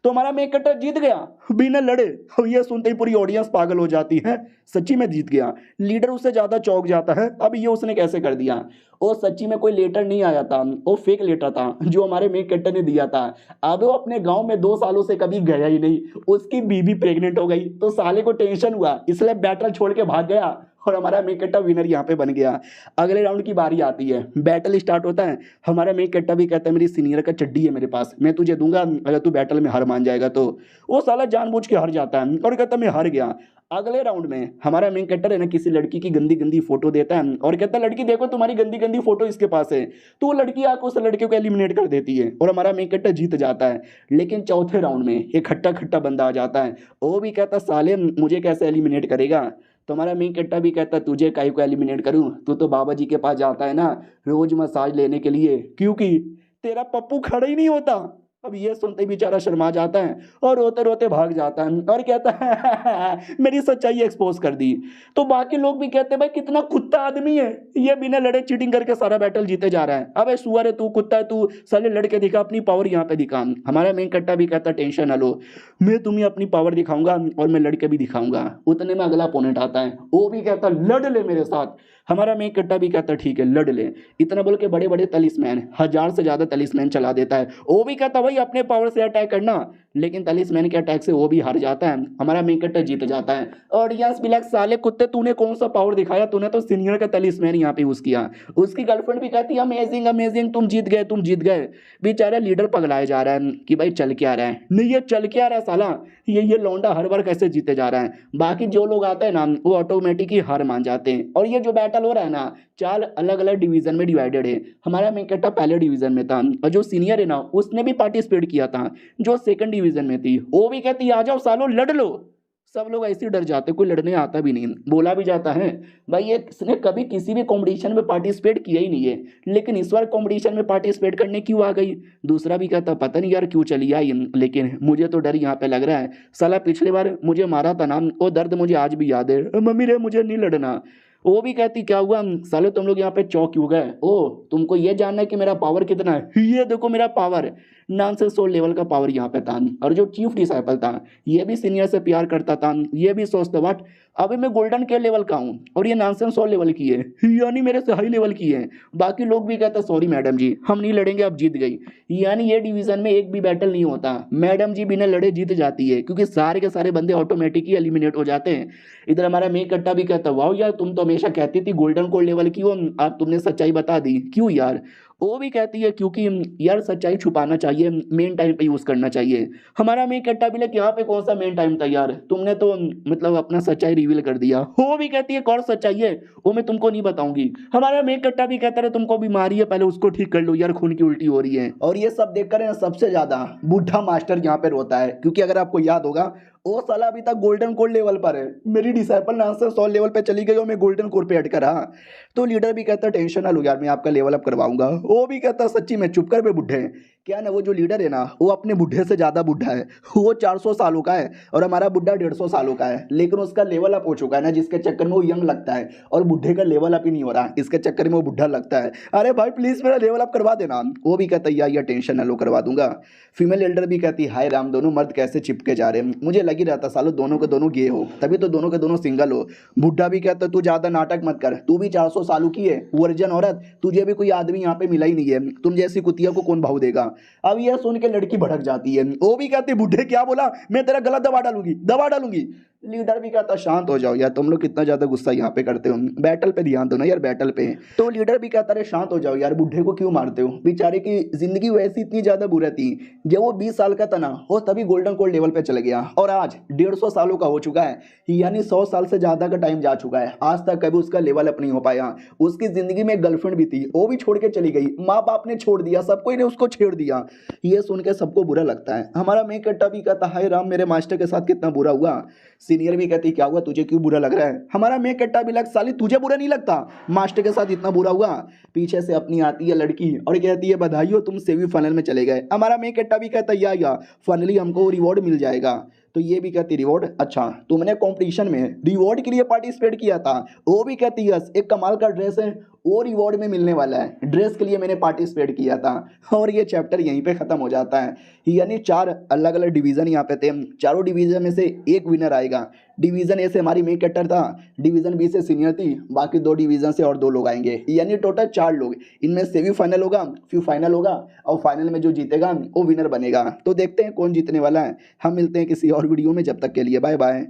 तो हमारा मेकट्टा जीत गया बिना लड़े। और ये सुनते ही पूरी ऑडियंस पागल हो जाती है, सच्ची में जीत गया। लीडर उससे ज्यादा चौंक जाता है, अब ये उसने कैसे कर दिया। वो सच्ची में कोई लेटर नहीं आया था, वो फेक लेटर था जो हमारे मेकट्टा ने दिया था। अब वो अपने गांव में 2 सालों से कभी गया ही नहीं, उसकी बीवी प्रेग्नेंट हो गई तो साले को टेंशन हुआ इसलिए बैटल छोड़ के भाग गया और हमारा मेकट्टा विनर यहाँ पे बन गया। अगले राउंड की बारी आती है, बैटल स्टार्ट होता है। हमारा मेकट्टा भी कहता है मेरी सीनियर का चड्डी है मेरे पास, मैं तुझे दूंगा अगर तू बैटल में हार मान जाएगा। तो वो साला जानबूझ के हार जाता है और कहता मैं हार गया। अगले राउंड में हमारा मेकट्टा है ना किसी लड़की की गंदी गंदी फोटो देता है और कहता है लड़की देखो तुम्हारी गंदी गंदी फोटो इसके पास है। तो वो लड़की आकर उस लड़के को एलिमिनेट कर देती है और हमारा मेकट्टा जीत जाता है। लेकिन चौथे राउंड में एक खट्टा खट्टा बंदा आ जाता है, वो भी कहता साले मुझे कैसे एलिमिनेट करेगा। तो हमारा मेकट्टा भी कहता तुझे काहे को एलिमिनेट करूं, तू तो बाबा जी के पास जाता है ना रोज मसाज लेने के लिए, क्योंकि तेरा पप्पू खड़ा ही नहीं होता। अब ये सुनते ही बेचारा शर्मा जाता है और रोते रोते भाग जाता है और कहता है मेरी सच्चाई एक्सपोज कर दी। तो बाकी लोग भी कहते हैं भाई कितना कुत्ता आदमी है, ये बिना लड़े चीटिंग करके सारा बैटल जीते जा रहा है। अबे सुअर है तू, कुत्ता है तू, साले लड़के दिखा अपनी पावर यहाँ पे दिखा। हमारा मेन कट्टा भी कहता टेंशन न लो, मैं तुम्हें अपनी पावर दिखाऊंगा और मैं लड़के भी दिखाऊंगा। उतने में अगला अपोनेंट आता है, वो भी कहता लड़ ले मेरे साथ। हमारा मेन कट्टा भी कहता ठीक है लड़ ले। इतना बोल के बड़े बड़े तलिस्मैन, 1000 से ज्यादा तलिस्मैन चला देता है। वो भी कहता भाई अपने पावर से अटैक करना, लेकिन तलिस्मैन के अटैक से वो भी हार जाता है। हमारा मेन कट्टा जीत जाता है। ऑडियंस भी लाइक साले कुत्ते तूने कौन सा पावर दिखाया, तूने तो सीनियर का तलिस्मैन यहाँ पे यूज किया। उसकी गर्लफ्रेंड भी कहती है अमेजिंग अमेजिंग, तुम जीत गए तुम जीत गए। बेचारा लीडर पगलाया जा रहा है कि भाई चल क्या रहा है, नहीं ये चल क्या रहा है साला, ये लौंडा हर बार कैसे जीते जा रहा है। बाकी जो लोग आते हैं ना वो ऑटोमेटिक ही हार मान जाते हैं। और ये जो बैटल हो रहा है ना 4 अलग अलग डिवीजन में डिवाइडेड है। हमारा मेन कट्टा पहले डिवीजन में था और जो सीनियर है ना उसने भी पार्टिसिपेट किया था, जो सेकंड डिवीजन में थी वो भी कहती आ जाओ सालो लड़ लो। सब लोग ऐसे ही डर जाते, कोई लड़ने आता भी नहीं। बोला भी जाता है भाई ये इसने कभी किसी भी कंपटीशन में पार्टिसिपेट किया ही नहीं है, लेकिन इस बार कंपटीशन में पार्टिसिपेट करने क्यों आ गई। दूसरा भी कहता पता नहीं यार क्यों चली आई, लेकिन मुझे तो डर यहाँ पे लग रहा है, साला पिछली बार मुझे मारा था ना वो दर्द मुझे आज भी याद है, मम्मी रे मुझे नहीं लड़ना। वो भी कहती क्या हुआ साले तुम लोग यहाँ पे चौक क्यों गए, ओ तुमको ये जानना है कि मेरा पावर कितना है, ये देखो मेरा पावर। नानसेंस सोल लेवल का पावर यहाँ पे था। और जो चीफ डिसाइपल था ये भी सीनियर से प्यार करता था, ये भी सोचता बट अभी मैं गोल्डन के लेवल का हूँ और ये नानसेंस सोल लेवल की है, यानी मेरे से हाई लेवल की है। बाकी लोग भी कहते सॉरी मैडम जी हम नहीं लड़ेंगे, अब जीत गई। यानी ये डिवीजन में एक भी बैटल नहीं होता, मैडम जी बिना लड़े जीत जाती है, क्योंकि सारे के सारे बंदे ऑटोमेटिक ही एलिमिनेट हो जाते हैं। इधर हमारा मेन कट्टा भी कहता वाह यार तुम तो हमेशा कहती थी गोल्डन कोल्ड लेवल की हो, अब तुमने सच्चाई बता दी, क्यों यार। वो भी कहती है क्योंकि यार सच्चाई छुपाना चाहिए, मेन टाइम पे यूज करना चाहिए। हमारा मेन कट्टा भी यहाँ पे कौन सा मेन टाइम था यार, तुमने तो मतलब अपना सच्चाई रिवील कर दिया। वो भी कहती है कौन सच्चाई है वो मैं तुमको नहीं बताऊंगी। हमारा मेन कट्टा भी कहता है तुमको बीमारी है पहले उसको ठीक कर लो यार, खून की उल्टी हो रही है। और ये सब देखकर ना सबसे ज्यादा बूढ़ा मास्टर यहाँ पे रोता है, क्योंकि अगर आपको याद होगा वो साला अभी तक गोल्डन कोर लेवल पर है, मेरी डिसाइपल नानसेंस सोल लेवल पे चली गई और मैं गोल्डन कोर पे अटका रहा। तो लीडर भी कहता टेंशन ना लो यार मैं आपका लेवल अप करवाऊंगा। वो भी कहता सच्ची में चुप कर बे बुढ़े। क्या ना वो जो लीडर है ना वो अपने बुढ़े से ज़्यादा बुढ़ा है, वो 400 सालों का है और हमारा बुढ़ा 150 सालों का है, लेकिन उसका लेवल अप हो चुका है ना, जिसके चक्कर में वो यंग लगता है और बुढ़े का लेवल अप ही नहीं हो रहा, इसके चक्कर में वो बुढ़ा लगता है। अरे भाई प्लीज़ मेरा लेवल अप करवा देना। वो भी कहता है यार टेंशन ना लो करवा दूंगा। फीमेल एल्डर भी कहती हाय राम दोनों मर्द कैसे चिपके जा रहे हैं, मुझे लग ही रहता सालों दोनों के दोनों गे हो तभी तो दोनों के दोनों सिंगल हो। बुढ़ा भी कहता तू ज़्यादा नाटक मत कर, तू भी 400 सालों की है वर्जन औरत, तुझे भी कोई आदमी यहाँ पे मिला ही नहीं है, तुम जैसी कुतिया को कौन भाव देगा। अब यह सुन के लड़की भड़क जाती है। वो भी कहती बुढ़े क्या बोला, मैं तेरा गला दबा डालूंगी दबा डालूंगी। लीडर भी कहता शांत हो जाओ यार, तुम लोग कितना ज्यादा गुस्सा यहाँ पे करते हो, बैटल पे ध्यान दो ना यार बैटल पे। तो लीडर भी कहता रहे शांत हो जाओ यार, बुढ़े को क्यों मारते हो, बेचारे की जिंदगी वैसी इतनी ज्यादा बुरी थी। जब वो 20 साल का था ना वो तभी गोल्डन कोल्ड लेवल पे चला गया और आज 150 सालों का हो चुका है, यानी 100 साल से ज्यादा का टाइम जा चुका है, आज तक कभी उसका लेवल अप नहीं हो पाया। उसकी जिंदगी में गर्लफ्रेंड भी थी वो भी छोड़ के चली गई, माँ बाप ने छोड़ दिया, सबको ने उसको छेड़ दिया। ये सुन के सबको बुरा लगता है। हमारा मेन कट्टा भी कहता हाय राम मेरे मास्टर के साथ कितना बुरा हुआ। सीनियर भी कहती क्या हुआ तुझे क्यों बुरा लग रहा है। हमारा मेन कट्टा भी लग साली तुझे बुरा नहीं लगता, मास्टर के साथ इतना बुरा हुआ। पीछे से अपनी आती है लड़की और कहती है बधाई हो तुम सेमीफाइनल में चले गए। हमारा मेन कट्टा भी कहता या फाइनली हमको रिवॉर्ड मिल जाएगा। तो ये भी कहती रिवॉर्ड, अच्छा तुमने कंपटीशन में रिवॉर्ड के लिए पार्टिसिपेट किया था। वो भी कहती यस एक कमाल का ड्रेस है वो रिवॉर्ड में मिलने वाला है, ड्रेस के लिए मैंने पार्टिसिपेट किया था। और ये चैप्टर यहीं पे ख़त्म हो जाता है। यानी 4 अलग अलग डिवीज़न यहाँ पे थे, चारों डिवीज़न में से एक विनर आएगा। डिवीज़न ए से हमारी मेन कैरेक्टर था, डिवीज़न बी से सीनियर थी, बाकी 2 डिवीज़न से और 2 लोग आएंगे, यानी टोटल 4 लोग। इनमें सेमीफाइनल होगा फिर फाइनल होगा और फाइनल में जो जीतेगा वो विनर बनेगा। तो देखते हैं कौन जीतने वाला है। हम मिलते हैं किसी और वीडियो में, जब तक के लिए बाय बाय।